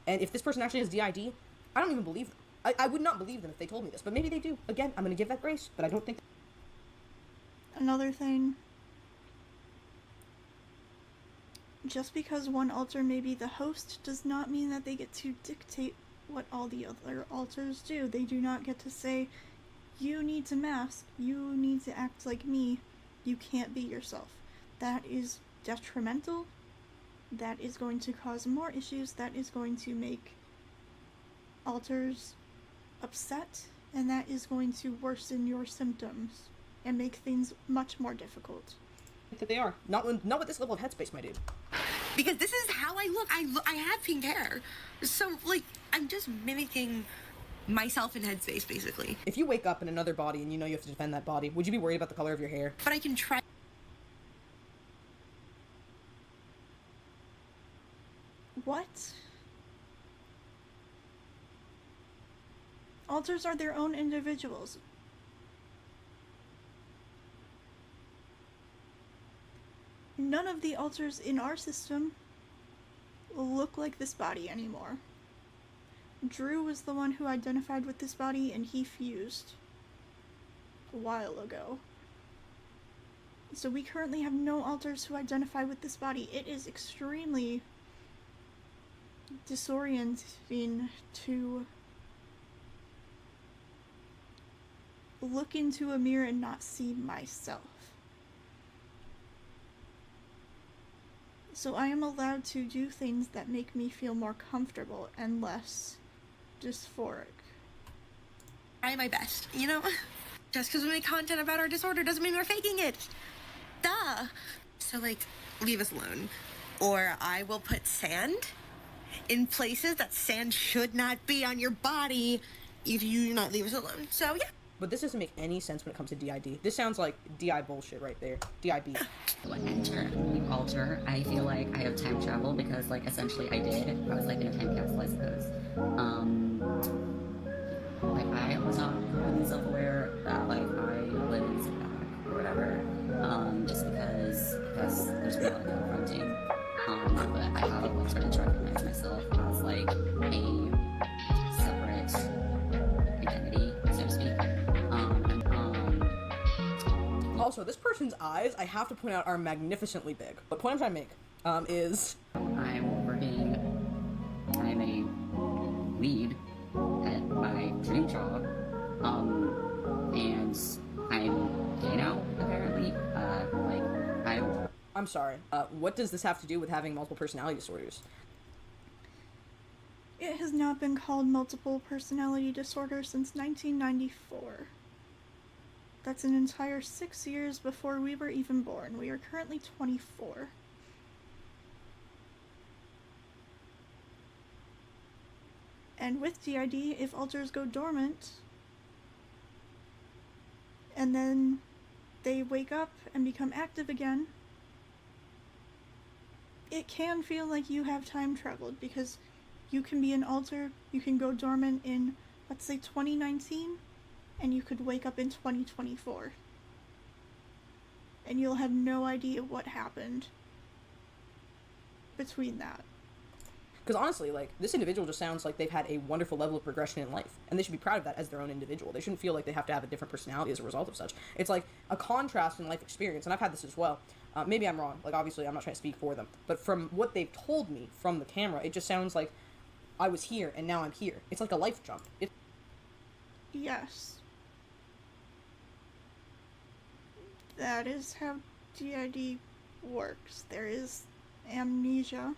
And if this person actually has DID, I don't even believe them. I would not believe them if they told me this, but maybe they do. Again, I'm going to give that grace, but I don't think... Another thing, just because one altar may be the host does not mean that they get to dictate what all the other altars do. They do not get to say, you need to mask, you need to act like me, you can't be yourself. That is detrimental. That is going to cause more issues. That is going to make altars upset, and that is going to worsen your symptoms and make things much more difficult. That they are. Not with this level of headspace, my dude. Because this is how I look. I have pink hair. So, like, I'm just mimicking myself in headspace, basically. If you wake up in another body and you know you have to defend that body, would you be worried about the color of your hair? But I can try. What? Altars are their own individuals. None of the altars in our system look like this body anymore. Drew was the one who identified with this body, and he fused a while ago. So we currently have no altars who identify with this body. It is extremely disorienting to look into a mirror and not see myself. So I am allowed to do things that make me feel more comfortable and less dysphoric. Try my best, you know? Just because we make content about our disorder doesn't mean we're faking it. Duh. So, like, leave us alone. Or I will put sand in places that sand should not be on your body if you do not leave us alone. So, yeah. But this doesn't make any sense when it comes to DID. This sounds like DI bullshit right there. DIB. When I enter the altar, I feel like I have time travel because, like, essentially I did. I was, like, in a time capsule, I suppose. Like, I was not really self-aware that, like, I was back or whatever, just because there's been a lot of confronting. But I have, like, started to recognize myself as, like, a separate identity, so to speak. Also, this person's eyes, I have to point out, are magnificently big. But point I'm trying to make is... I'm a lead at my dream job, and I'm gay now, apparently. I'm sorry. What does this have to do with having multiple personality disorders? It has not been called multiple personality disorder since 1994. That's an entire 6 years before we were even born. We are currently 24. And with DID, if altars go dormant, and then they wake up and become active again, it can feel like you have time traveled, because you can be an altar, you can go dormant in, let's say, 2019, and you could wake up in 2024. And you'll have no idea what happened between that. Because honestly, like, this individual just sounds like they've had a wonderful level of progression in life, and they should be proud of that as their own individual. They shouldn't feel like they have to have a different personality as a result of such. It's like a contrast in life experience, and I've had this as well. Maybe I'm wrong. Like, obviously, I'm not trying to speak for them. But from what they've told me from the camera, it just sounds like I was here, and now I'm here. It's like a life jump. Yes. That is how DID works. There is amnesia.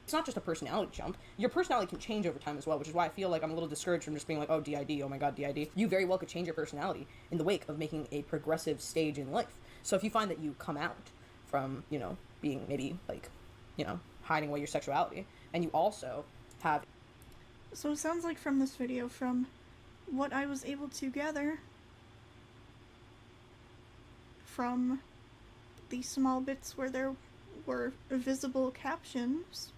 It's not just a personality jump. Your personality can change over time as well, which is why I feel like I'm a little discouraged from just being like, oh, DID, oh my god, DID. You very well could change your personality in the wake of making a progressive stage in life. So if you find that you come out from, you know, being maybe, like, you know, hiding away your sexuality, and you also have... So it sounds like from this video, from what I was able to gather from the small bits where there were visible captions.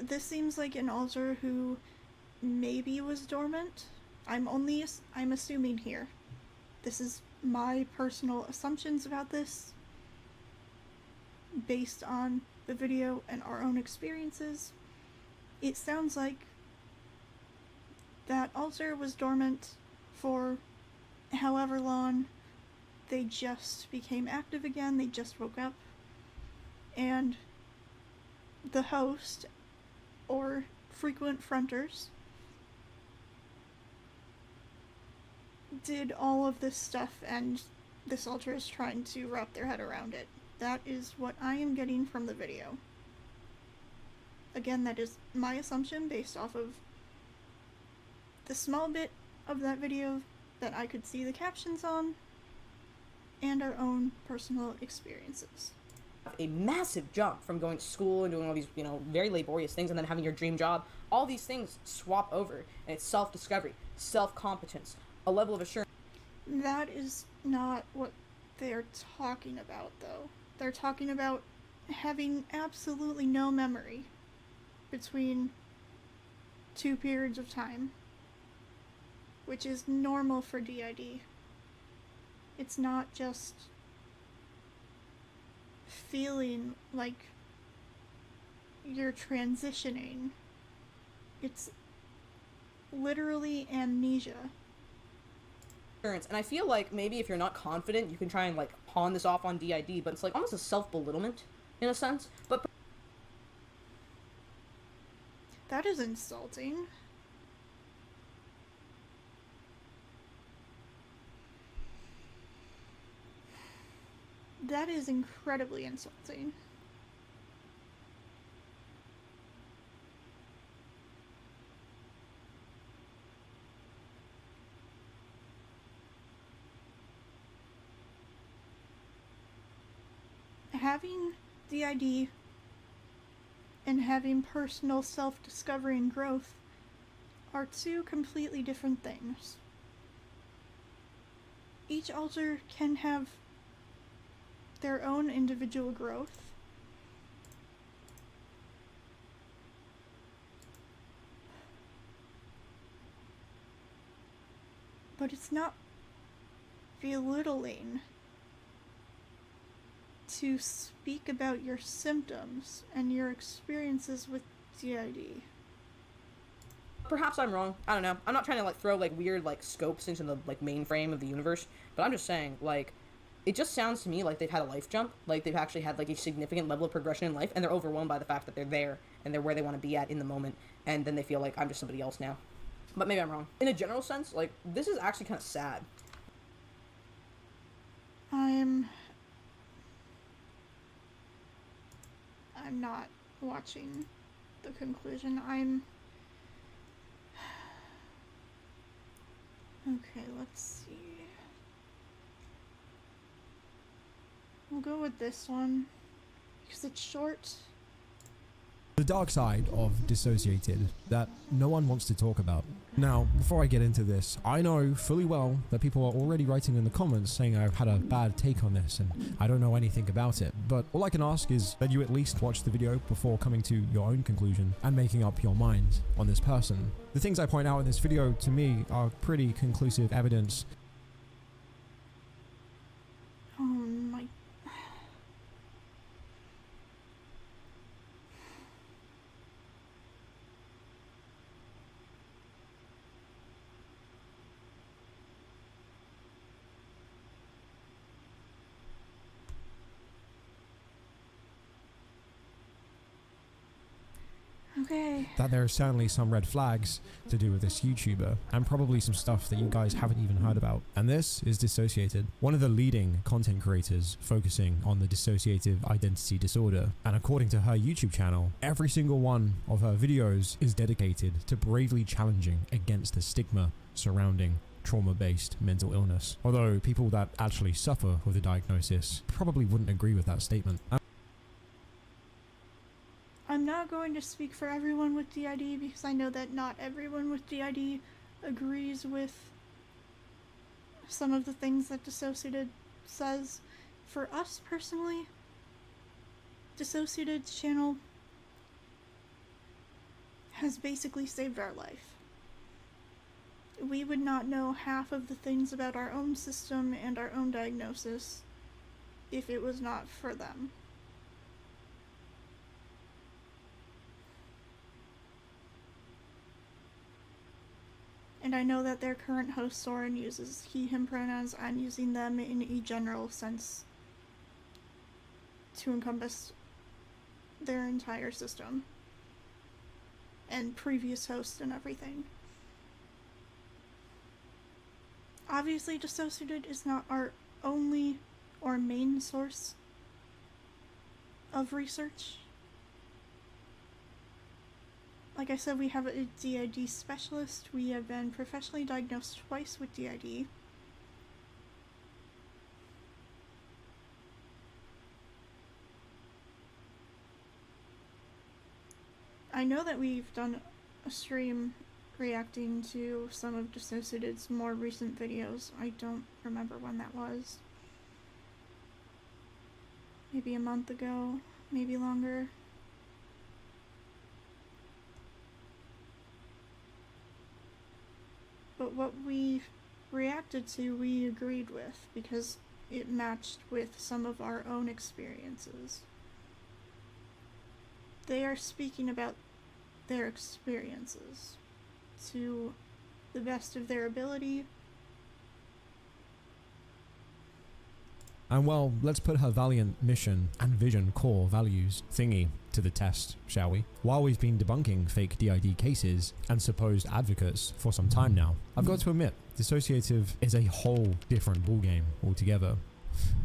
This seems like an altar who maybe was dormant. I'm assuming here. This is my personal assumptions about this, based on the video and our own experiences. It sounds like that altar was dormant for however long. They just became active again, they just woke up, and the host, or frequent fronters, did all of this stuff, and this altar is trying to wrap their head around it. That is what I am getting from the video. Again, that is my assumption based off of the small bit of that video that I could see the captions on, and our own personal experiences. A massive jump from going to school and doing all these, very laborious things, and then having your dream job. All these things swap over, and it's self-discovery, self-competence, a level of assurance. That is not what they're talking about, though. They're talking about having absolutely no memory between two periods of time, which is normal for DID. It's not just feeling like you're transitioning. It's literally amnesia. And I feel like maybe if you're not confident, you can try and pawn this off on DID, but it's almost a self-belittlement in a sense. But that is insulting. That is incredibly insulting. Having DID and having personal self-discovery and growth are two completely different things. Each altar can have their own individual growth, but it's not belittling to speak about your symptoms and your experiences with DID. perhaps I'm wrong. I don't know. I'm not trying to throw weird scopes into the mainframe of the universe, but I'm just saying it just sounds to me like they've had a life jump, they've actually had a significant level of progression in life, and they're overwhelmed by the fact that they're there and they're where they want to be at in the moment, and then they feel like I'm just somebody else now. But maybe I'm wrong. In a general sense, this is actually kind of sad. I'm not watching the conclusion. Okay, let's see. We'll go with this one because it's short. The dark side of dissociated that no one wants to talk about. Now, before I get into this, I know fully well that people are already writing in the comments saying I've had a bad take on this and I don't know anything about it, but all I can ask is that you at least watch the video before coming to your own conclusion and making up your mind on this person. The things I point out in this video to me are pretty conclusive evidence. Oh my... Okay. That there are certainly some red flags to do with this YouTuber, and probably some stuff that you guys haven't even heard about. And this is Dissociated, one of the leading content creators focusing on the dissociative identity disorder. And according to her YouTube channel, every single one of her videos is dedicated to bravely challenging against the stigma surrounding trauma-based mental illness. Although people that actually suffer with the diagnosis probably wouldn't agree with that statement. I'm not going to speak for everyone with DID because I know that not everyone with DID agrees with some of the things that Dissociated says. For us personally, Dissociated's channel has basically saved our life. We would not know half of the things about our own system and our own diagnosis if it was not for them. And I know that their current host, Soren, uses he, him pronouns. I'm using them in a general sense to encompass their entire system and previous hosts and everything. Obviously, Dissociated is not our only or main source of research. Like I said, we have a DID specialist. We have been professionally diagnosed twice with DID. I know that we've done a stream reacting to some of Dissociated's more recent videos. I don't remember when that was. Maybe a month ago, maybe longer. But what we reacted to, we agreed with because it matched with some of our own experiences. They are speaking about their experiences to the best of their ability. And well, let's put her valiant mission and vision core values thingy to the test, shall we? While we've been debunking fake DID cases and supposed advocates for some time now, I've got to admit, dissociative is a whole different ballgame altogether,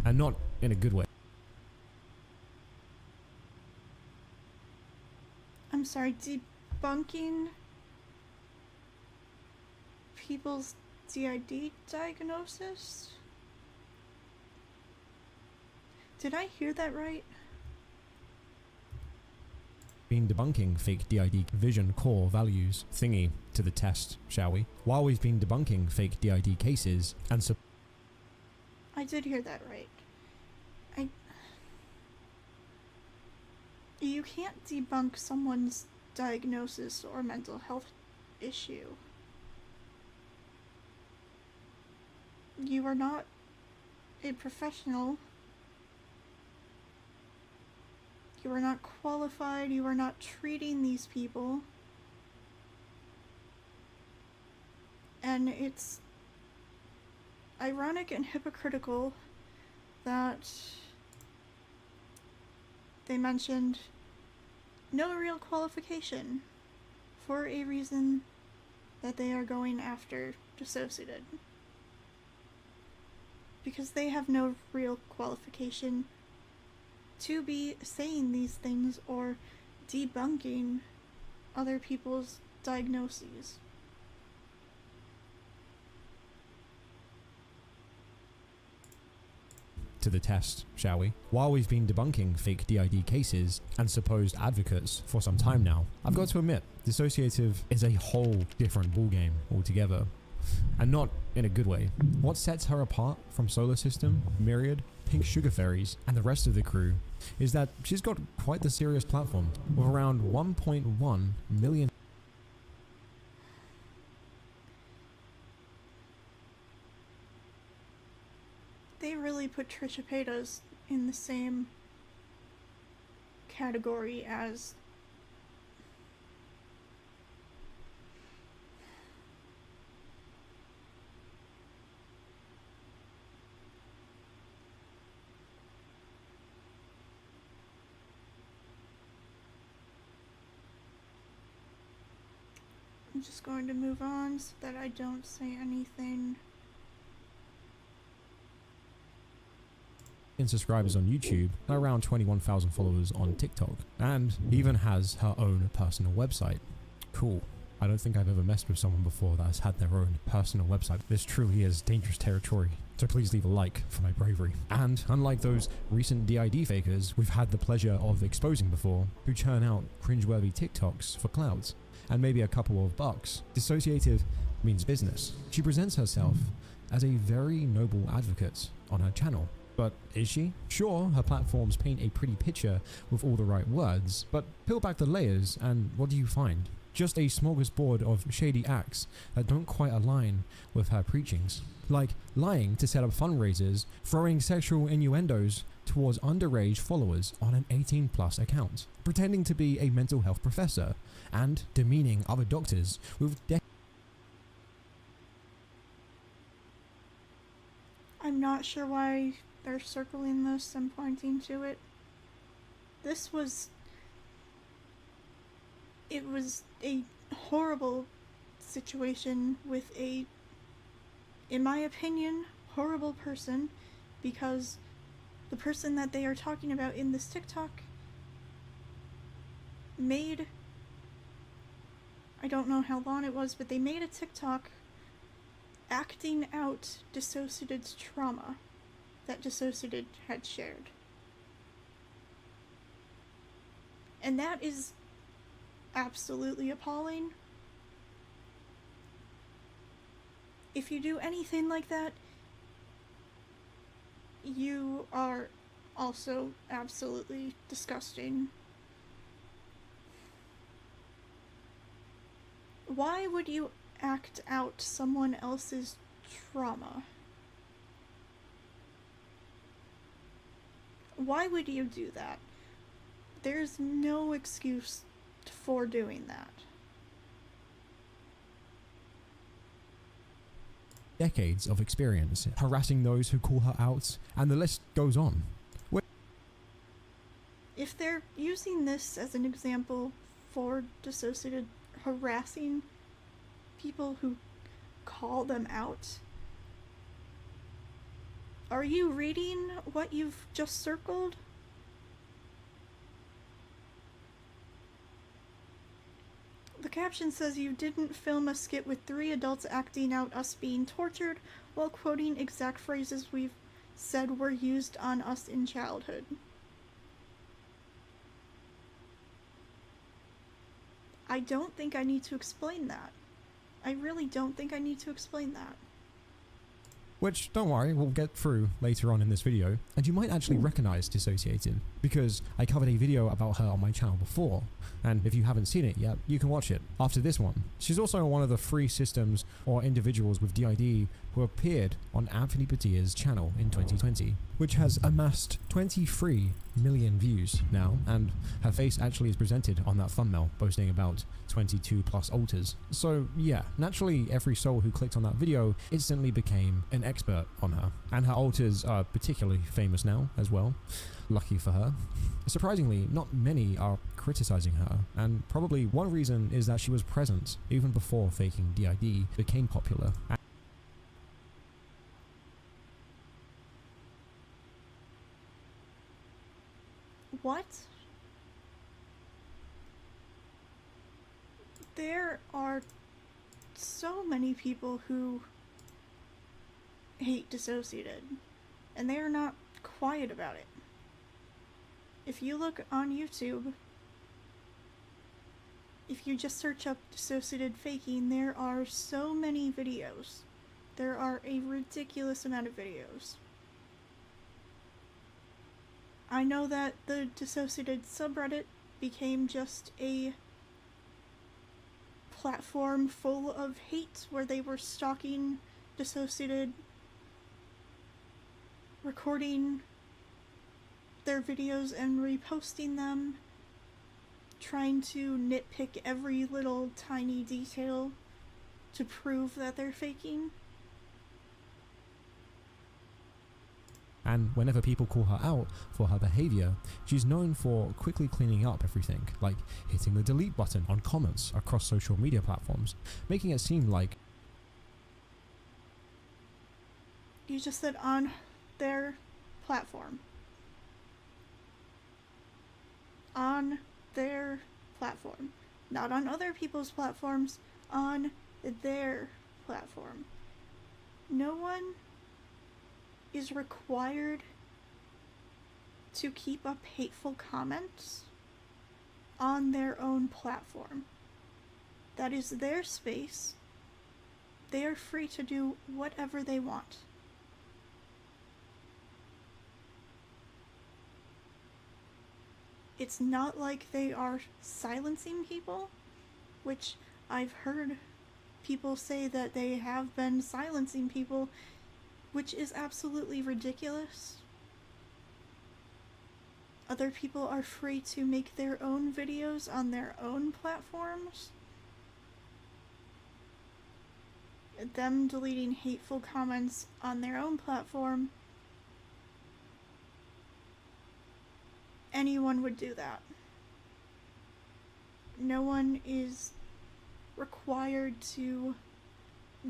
and not in a good way. I'm sorry, debunking people's DID diagnosis? Did I hear that right? Been debunking fake DID vision core values thingy to the test, shall we? While we've been debunking fake DID cases and I did hear that right. You can't debunk someone's diagnosis or mental health issue. You are not a professional. You are not qualified. You are not treating these people. And it's ironic and hypocritical that they mentioned no real qualification for a reason that they are going after Dissociated. Because they have no real qualification to be saying these things or debunking other people's diagnoses. to the test, shall we? While we've been debunking fake DID cases and supposed advocates for some time now, I've got to admit, dissociative is a whole different ballgame altogether. And not in a good way. What sets her apart from Solar System, Myriad, Pink Sugar Fairies, and the rest of the crew is that she's got quite the serious platform, with around 1.1 million. They really put Trisha Paytas in the same category as I'm just going to move on so that I don't say anything. Subscribers on YouTube and around 21,000 followers on TikTok, and even has her own personal website. Cool. I don't think I've ever messed with someone before that has had their own personal website. This truly is dangerous territory, so please leave a like for my bravery. And unlike those recent DID fakers we've had the pleasure of exposing before, who churn out cringeworthy TikToks for clouds and maybe a couple of bucks, dissociative means business. She presents herself as a very noble advocate on her channel. But is she? Sure, her platforms paint a pretty picture with all the right words, but peel back the layers and what do you find? Just a smorgasbord of shady acts that don't quite align with her preachings. Like lying to set up fundraisers, throwing sexual innuendos towards underage followers on an 18+ account, pretending to be a mental health professor, and demeaning other doctors with I'm not sure why they're circling this and pointing to it. It was a horrible situation with a, in my opinion, horrible person, because the person that they are talking about in this TikTok made, I don't know how long it was, but they made a TikTok acting out Dissociated's trauma that Dissociated had shared. And that is absolutely appalling. If you do anything like that, you are also absolutely disgusting. Why would you act out someone else's trauma? Why would you do that? There's no excuse for doing that. decades of experience harassing those who call her out, and the list goes on. If they're using this as an example for Dissociated harassing people who call them out, are you reading what you've just circled? The caption says you didn't film a skit with 3 adults acting out us being tortured while quoting exact phrases we've said were used on us in childhood. I don't think I need to explain that. I really don't think I need to explain that. Which, don't worry, we'll get through later on in this video, and you might actually recognize Dissociated, because I covered a video about her on my channel before, and if you haven't seen it yet, you can watch it after this one. She's also one of the 3 systems or individuals with DID who appeared on Anthony Padilla's channel in 2020, which has amassed 23 million views now, and her face actually is presented on that thumbnail, boasting about 22+ alters. So yeah, naturally every soul who clicked on that video instantly became an expert on her, and her alters are particularly famous now as well. Lucky for her. Surprisingly, not many are criticizing her, and probably one reason is that she was present even before faking DID became popular. What? There are so many people who hate Dissociated, and they are not quiet about it. If you look on YouTube, if you just search up Dissociated faking, there are so many videos. There are a ridiculous amount of videos. I know that the Dissociated subreddit became just a platform full of hate where they were stalking Dissociated, recording their videos and reposting them, trying to nitpick every little tiny detail to prove that they're faking. And whenever people call her out for her behavior, she's known for quickly cleaning up everything, like hitting the delete button on comments across social media platforms, making it seem like You just said on their platform. On their platform. Not on other people's platforms, on their platform. No one is required to keep up hateful comments on their own platform. That is their space. They are free to do whatever they want. It's not like they are silencing people, which I've heard people say that they have been silencing people, which is absolutely ridiculous. Other people are free to make their own videos on their own platforms. Them deleting hateful comments on their own platform, anyone would do that. No one is required to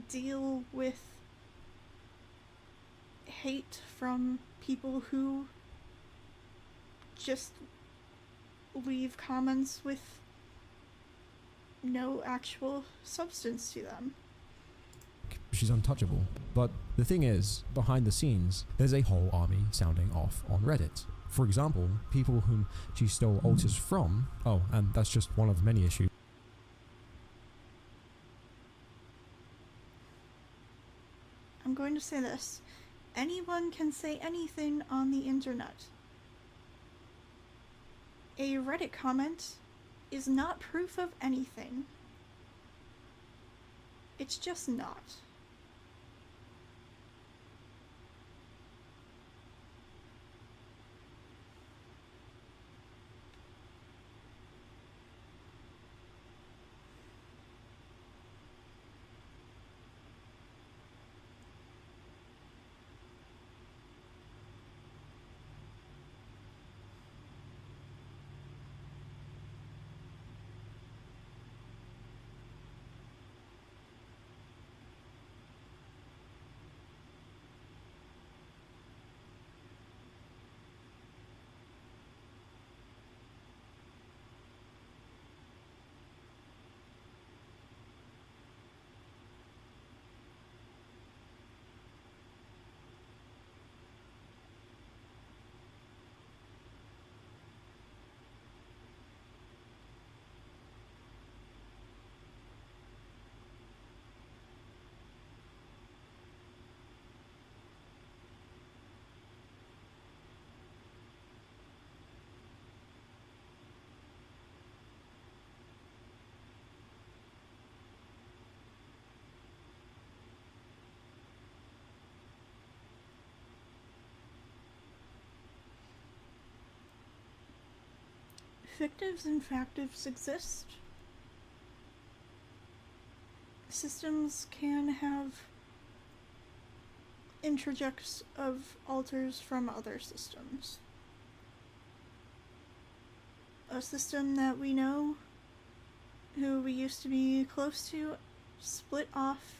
deal with hate from people who just leave comments with no actual substance to them. She's untouchable. But the thing is, behind the scenes, there's a whole army sounding off on Reddit. For example, people whom she stole alters from. Oh, and that's just one of many issues. I'm going to say this. Anyone can say anything on the internet. A Reddit comment is not proof of anything. It's just not. Fictives and factives exist. Systems can have interjects of alters from other systems. A system that we know, who we used to be close to, split off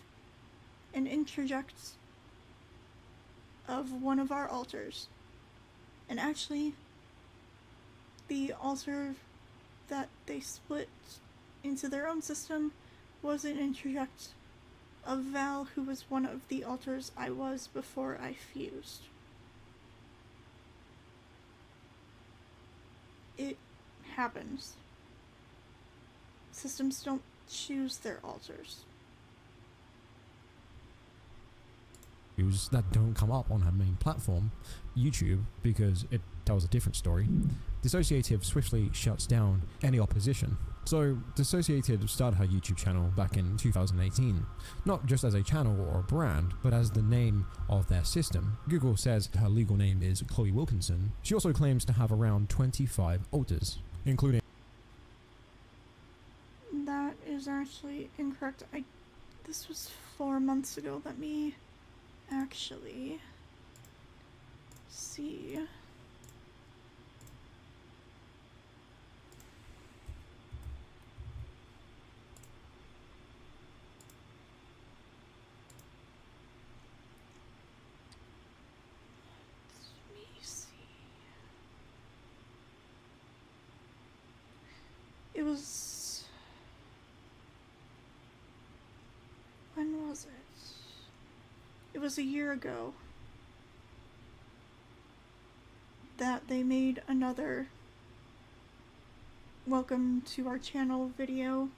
an interject of one of our alters. And actually, the alter that they split into their own system was an interject of Val, who was one of the alters I was before I fused. It happens. Systems don't choose their alters. That don't come up on her main platform, YouTube, because it tells a different story. Dissociative swiftly shuts down any opposition. So, Dissociative started her YouTube channel back in 2018, not just as a channel or a brand, but as the name of their system. Google says her legal name is Chloe Wilkinson. She also claims to have around 25 alters, including... That is actually incorrect. This was 4 months ago. Let me actually see. Let me see. It was... When was it? It was a year ago that they made another welcome to our channel video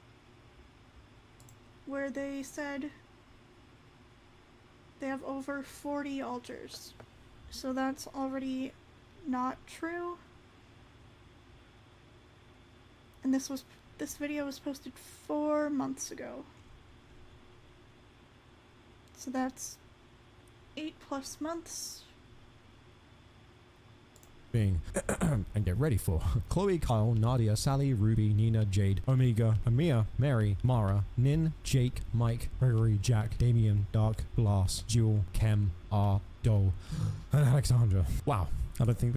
where they said They have over 40 altars. So that's already not true. And this video was posted 4 months ago. So that's 8+ months. And get ready for Chloe, Kyle, Nadia, Sally, Ruby, Nina, Jade, Omega, Amia, Mary, Mara, Nin, Jake, Mike, Gregory, Jack, Damien, Dark, Glass, Jewel, Kem, R, Dole, and Alexandra. Wow, I don't think.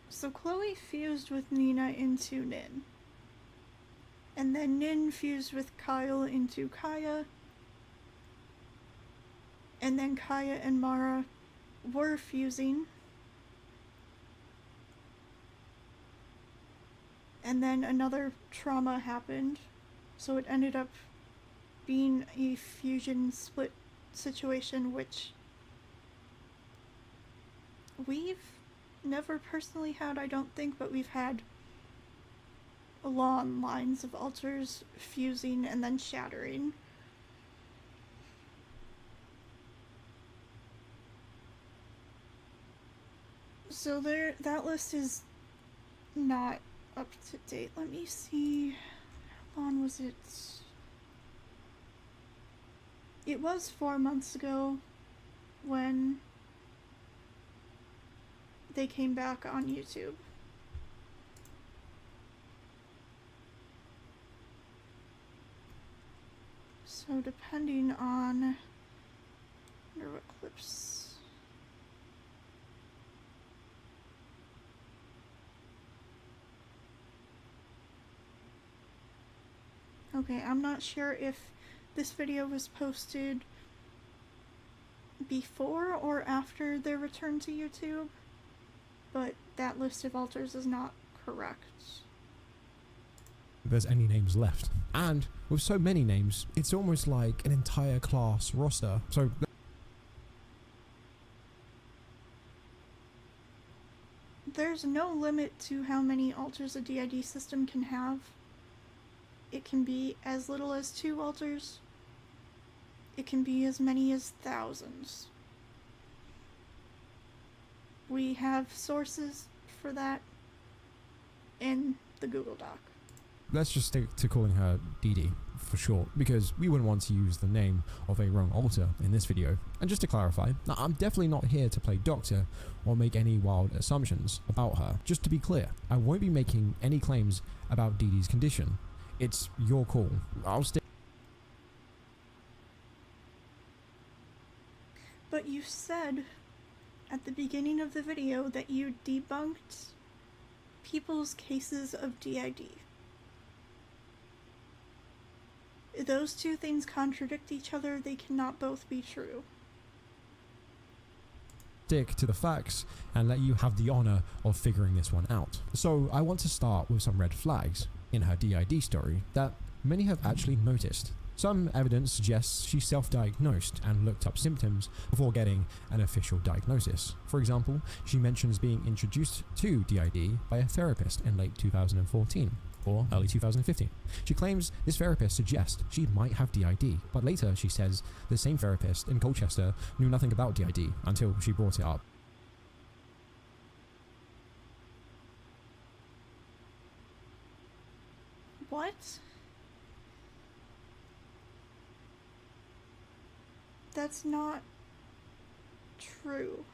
So Chloe fused with Nina into Nin. And then Nin fused with Kyle into Kaya. And then Kaya and Mara were fusing. And then another trauma happened. So it ended up being a fusion split situation, which we've never personally had, I don't think, but we've had long lines of altars fusing and then shattering. So that list is not up to date. Let me see. How long was it? It was 4 months ago when they came back on YouTube. So depending on what clips. Okay, I'm not sure if this video was posted before or after their return to YouTube, but that list of altars is not correct. There's any names left. And with so many names, it's almost like an entire class roster. So there's no limit to how many altars a DID system can have. It can be as little as 2 altars. It can be as many as thousands. We have sources for that in the Google Doc. let's just stick to calling her Dee for short, because we wouldn't want to use the name of a wrong altar in this video. And just to clarify, I'm definitely not here to play doctor or make any wild assumptions about her. Just to be clear, I won't be making any claims about Dee's condition. It's your call. I'll stick. But you said at the beginning of the video that you debunked people's cases of DID. Those two things contradict each other. They cannot both be true. Stick to the facts and let you have the honor of figuring this one out. So I want to start with some red flags in her DID story that many have actually noticed. Some evidence suggests she self-diagnosed and looked up symptoms before getting an official diagnosis. For example, she mentions being introduced to DID by a therapist in late 2014 or early 2015. She claims this therapist suggests she might have DID, but later she says the same therapist in Colchester knew nothing about DID until she brought it up. What? That's not true.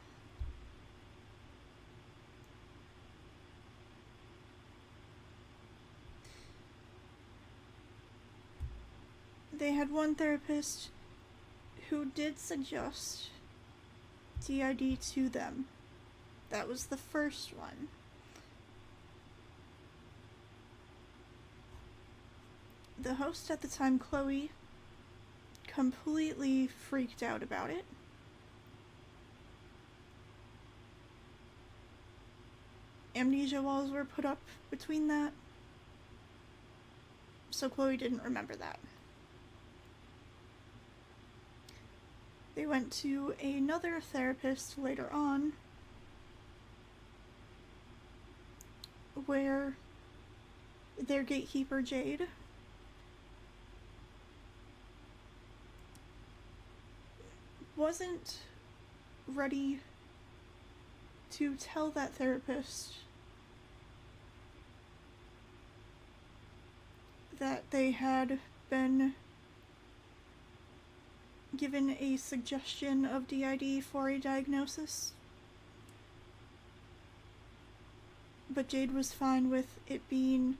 They had one therapist who did suggest DID to them. That was the first one. The host at the time, Chloe, completely freaked out about it. Amnesia walls were put up between that, so Chloe didn't remember that. They went to another therapist later on, where their gatekeeper, Jade, wasn't ready to tell that therapist that they had been given a suggestion of DID for a diagnosis. But Jade was fine with it being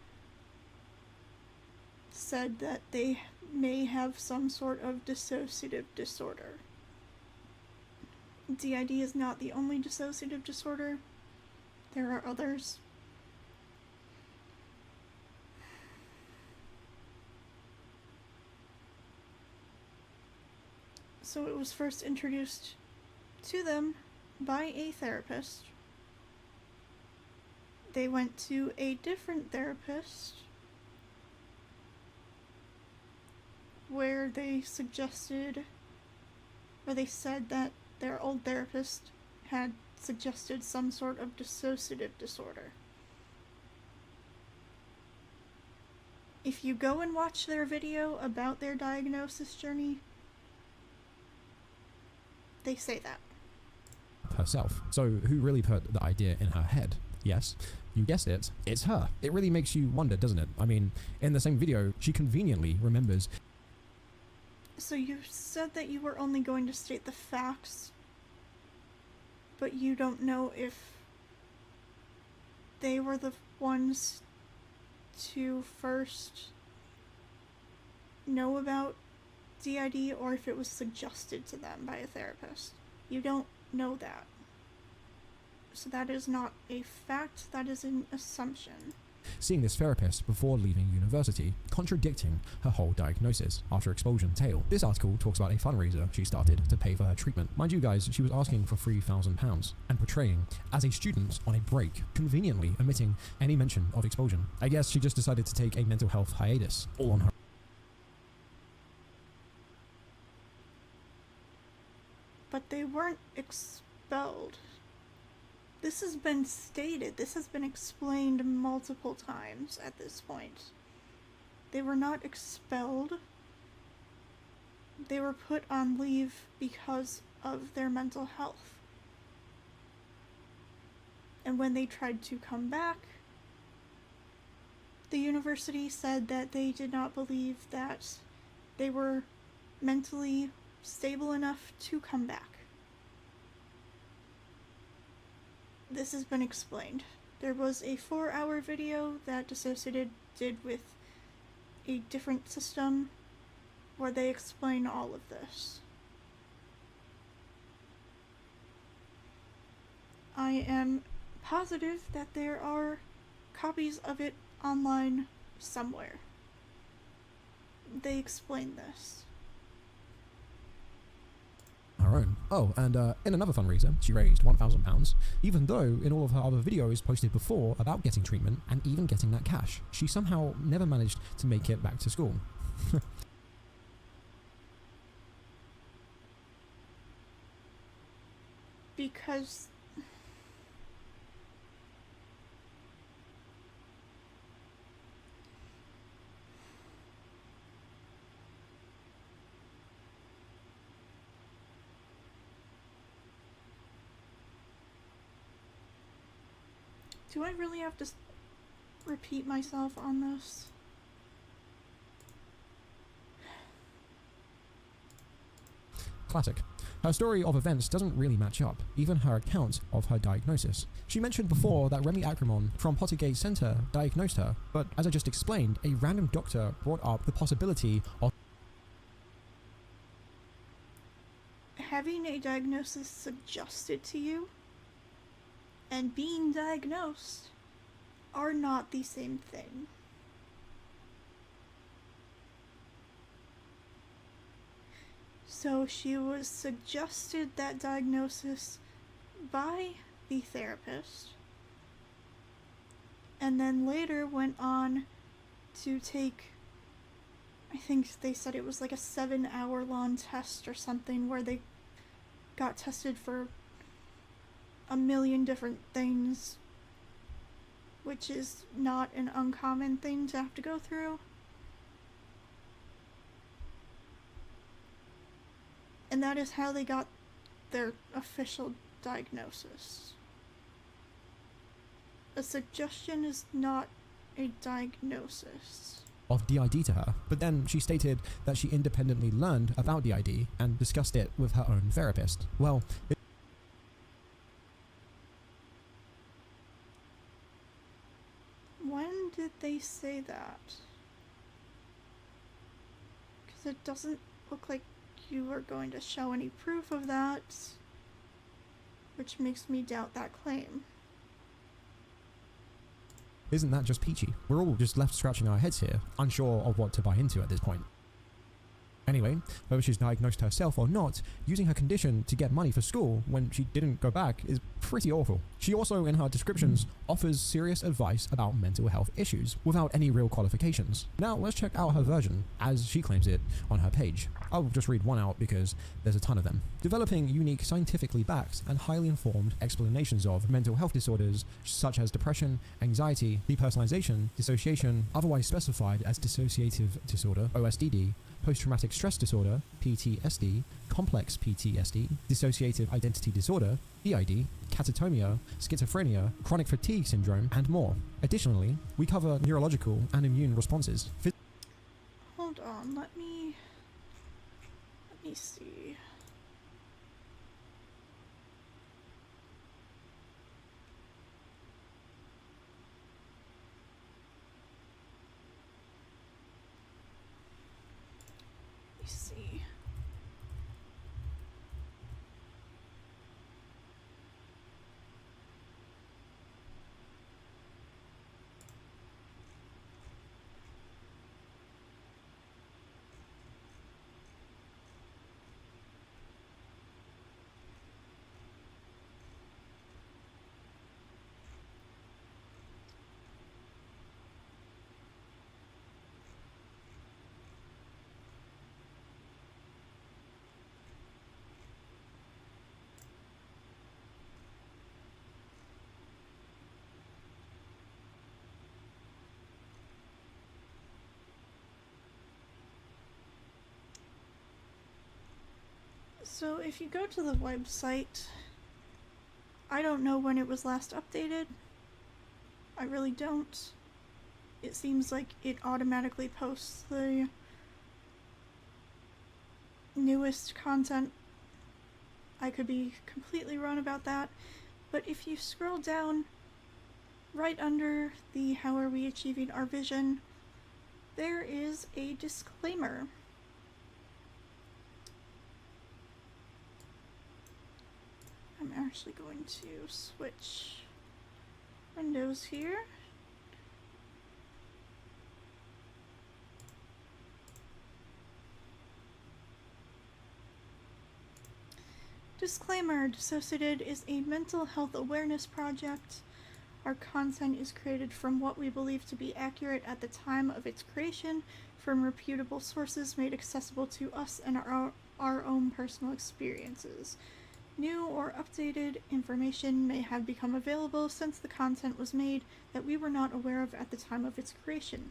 said that they may have some sort of dissociative disorder. DID is not the only dissociative disorder. There are others. So it was first introduced to them by a therapist. They went to a different therapist where they suggested, or they said that their old therapist had suggested some sort of dissociative disorder. If you go and watch their video about their diagnosis journey, they say that. Herself. So who really put the idea in her head? Yes, you guessed it, it's her. It really makes you wonder, doesn't it? I mean, in the same video, she conveniently remembers. So you said that you were only going to state the facts, but you don't know if they were the ones to first know about DID or if it was suggested to them by a therapist. You don't know that. So that is not a fact, that is an assumption. Seeing this therapist before leaving university, contradicting her whole diagnosis after expulsion tale. This article talks about a fundraiser she started to pay for her treatment. Mind you guys, she was asking for £3,000 and portraying as a student on a break, conveniently omitting any mention of expulsion. I guess she just decided to take a mental health hiatus, all on her. But they weren't expelled. This has been stated, this has been explained multiple times at this point. They were not expelled. They were put on leave because of their mental health. And when they tried to come back, the university said that they did not believe that they were mentally stable enough to come back. This has been explained. There was a 4-hour video that Dissociated did with a different system where they explain all of this. I am positive that there are copies of it online somewhere. They explain this. Her own. Oh, and in another fundraiser, she raised £1,000, even though in all of her other videos posted before about getting treatment and even getting that cash, she somehow never managed to make it back to school. Because do I really have to repeat myself on this? Classic. Her story of events doesn't really match up, even her account of her diagnosis. She mentioned before that Remy Ackerman from Pottergate Centre diagnosed her, but as I just explained, a random doctor brought up the possibility of having a diagnosis suggested to you and being diagnosed are not the same thing. So she was suggested that diagnosis by the therapist, and then later went on to take, I think they said it was like a 7-hour long test or something where they got tested for a million different things, which is not an uncommon thing to have to go through. And that is how they got their official diagnosis. A suggestion is not a diagnosis. Of DID to her, but then she stated that she independently learned about DID and discussed it with her own therapist. Well, When did they say that? Because it doesn't look like you are going to show any proof of that, which makes me doubt that claim. isn't that just peachy? We're all just left scratching our heads here, unsure of what to buy into at this point. Anyway, whether she's diagnosed herself or not, using her condition to get money for school when she didn't go back is pretty awful. She also, in her descriptions, offers serious advice about mental health issues without any real qualifications. Now, let's check out her version, as she claims it on her page. I'll just read one out because there's a ton of them. Developing unique, scientifically backed, and highly informed explanations of mental health disorders such as depression, anxiety, depersonalization, dissociation, otherwise specified as dissociative disorder, OSDD, post-traumatic stress disorder, PTSD, complex PTSD, dissociative identity disorder, DID, catatonia, schizophrenia, chronic fatigue syndrome, and more. Additionally, we cover neurological and immune responses. Hold on, let me see. See. So if you go to the website, I don't know when it was last updated. I really don't. It seems like it automatically posts the newest content. I could be completely wrong about that, but if you scroll down right under the How Are We Achieving Our Vision, there is a disclaimer. I'm actually going to switch windows here. Disclaimer: Dissociated is a mental health awareness project. Our content is created from what we believe to be accurate at the time of its creation, from reputable sources made accessible to us and our own personal experiences. New or updated information may have become available since the content was made that we were not aware of at the time of its creation.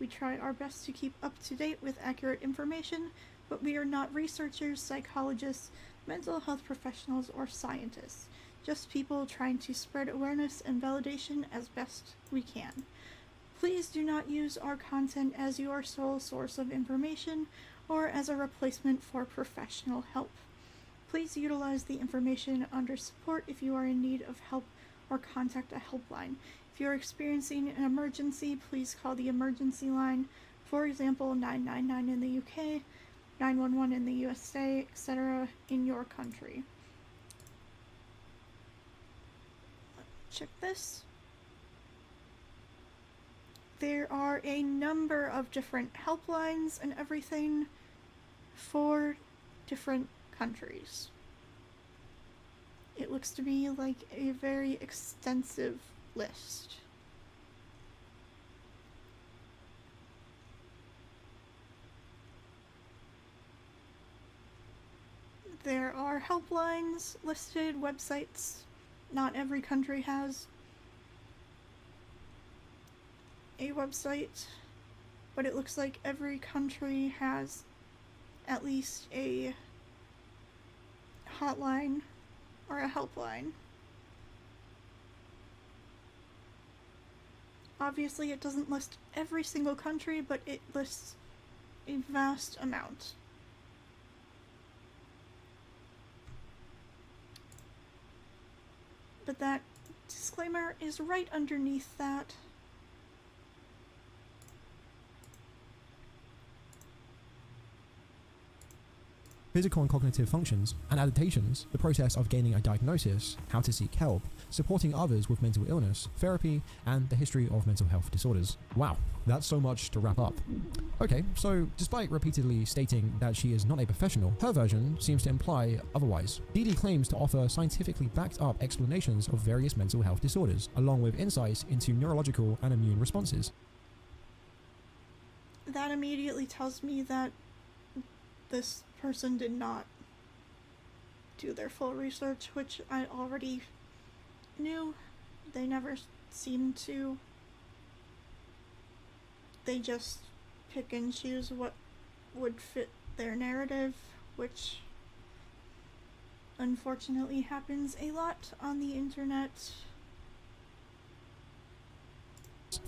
We try our best to keep up to date with accurate information, but we are not researchers, psychologists, mental health professionals, or scientists. Just people trying to spread awareness and validation as best we can. Please do not use our content as your sole source of information or as a replacement for professional help. Please utilize the information under support if you are in need of help or contact a helpline. If you are experiencing an emergency, please call the emergency line, for example 999 in the UK, 911 in the USA, etc. in your country. Check this. There are a number of different helplines and everything for different countries. It looks to me like a very extensive list. There are helplines listed, websites. Not every country has a website, but it looks like every country has at least a hotline or a helpline. Obviously, it doesn't list every single country, but it lists a vast amount. But that disclaimer is right underneath that. Physical and cognitive functions and adaptations, the process of gaining a diagnosis, how to seek help, supporting others with mental illness, therapy, and the history of mental health disorders. Wow, that's so much to wrap up. Okay, so despite repeatedly stating that she is not a professional, her version seems to imply otherwise. Dee Dee claims to offer scientifically backed up explanations of various mental health disorders, along with insights into neurological and immune responses. That immediately tells me that this person did not do their full research, which I already knew. They never seem to. They just pick and choose what would fit their narrative, which unfortunately happens a lot on the internet.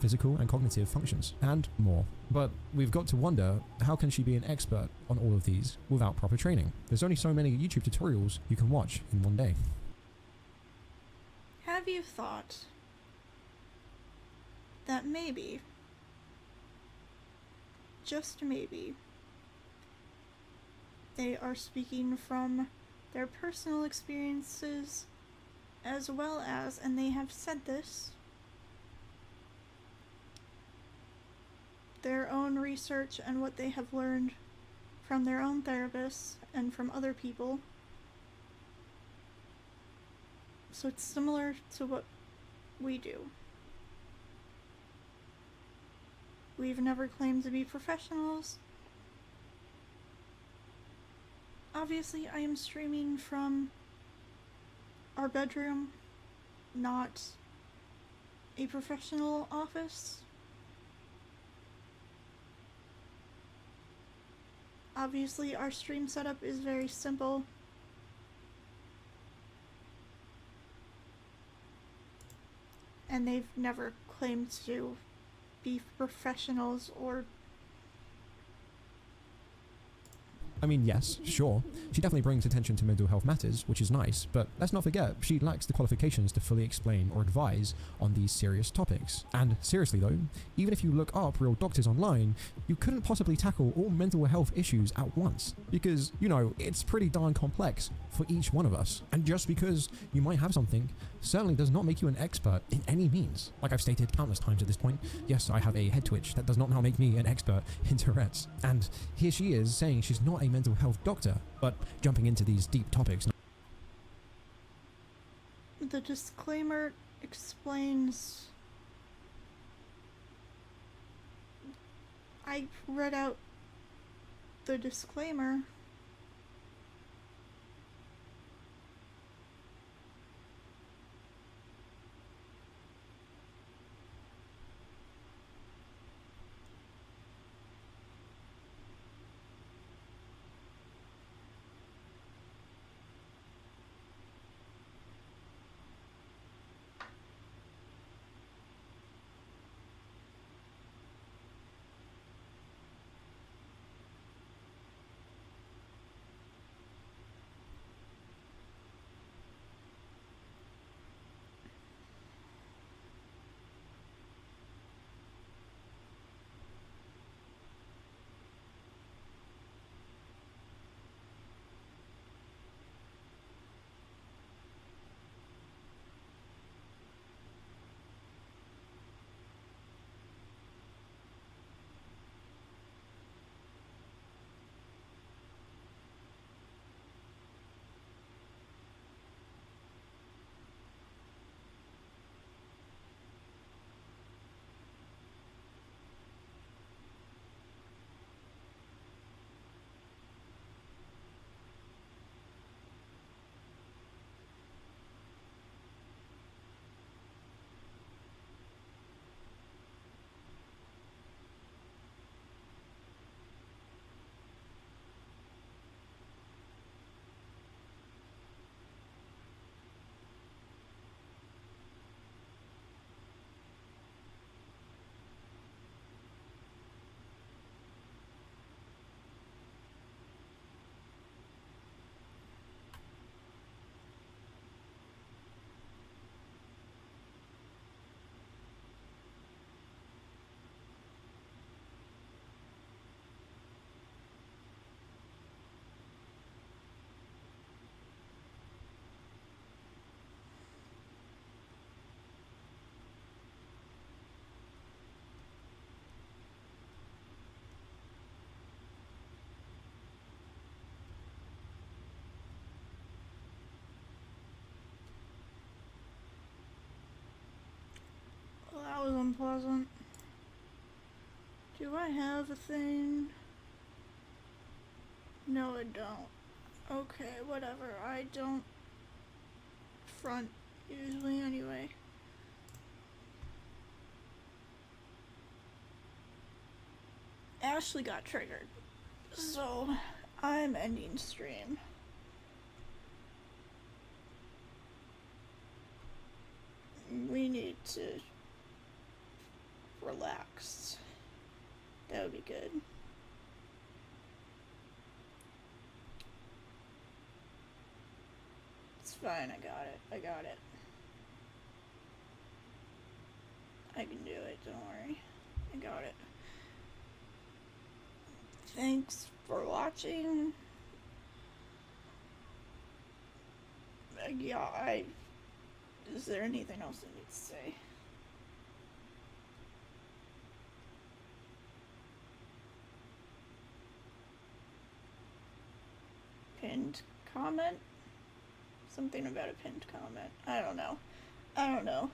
Physical and cognitive functions, and more. But we've got to wonder, how can she be an expert on all of these without proper training? There's only so many YouTube tutorials you can watch in one day. Have you thought that maybe, just maybe, they are speaking from their personal experiences as well as, and they have said this, their own research and what they have learned from their own therapists and from other people. So it's similar to what we do. We've never claimed to be professionals. Obviously, I am streaming from our bedroom, not a professional office. Obviously, our stream setup is very simple. And they've never claimed to be professionals or... I mean, yes, sure. She definitely brings attention to mental health matters, which is nice, but let's not forget, she lacks the qualifications to fully explain or advise on these serious topics. And seriously though, even if you look up real doctors online, you couldn't possibly tackle all mental health issues at once. Because, you know, it's pretty darn complex for each one of us. And just because you might have something, certainly does not make you an expert in any means. Like I've stated countless times at this point, yes, I have a head twitch. That does not now make me an expert in Tourette's. And here she is saying she's not a mental health doctor, but jumping into these deep topics. The disclaimer explains... I read out the disclaimer. was unpleasant. Do I have a thing? No, I don't. Okay, whatever. I don't front usually anyway. Ashley got triggered, so I'm ending stream. We need to relax. That would be good. It's fine, I got it. I got it. I can do it, don't worry. I got it. Thanks for watching. Yeah, is there anything else I need to say? Pinned comment? Something about a pinned comment. I don't know.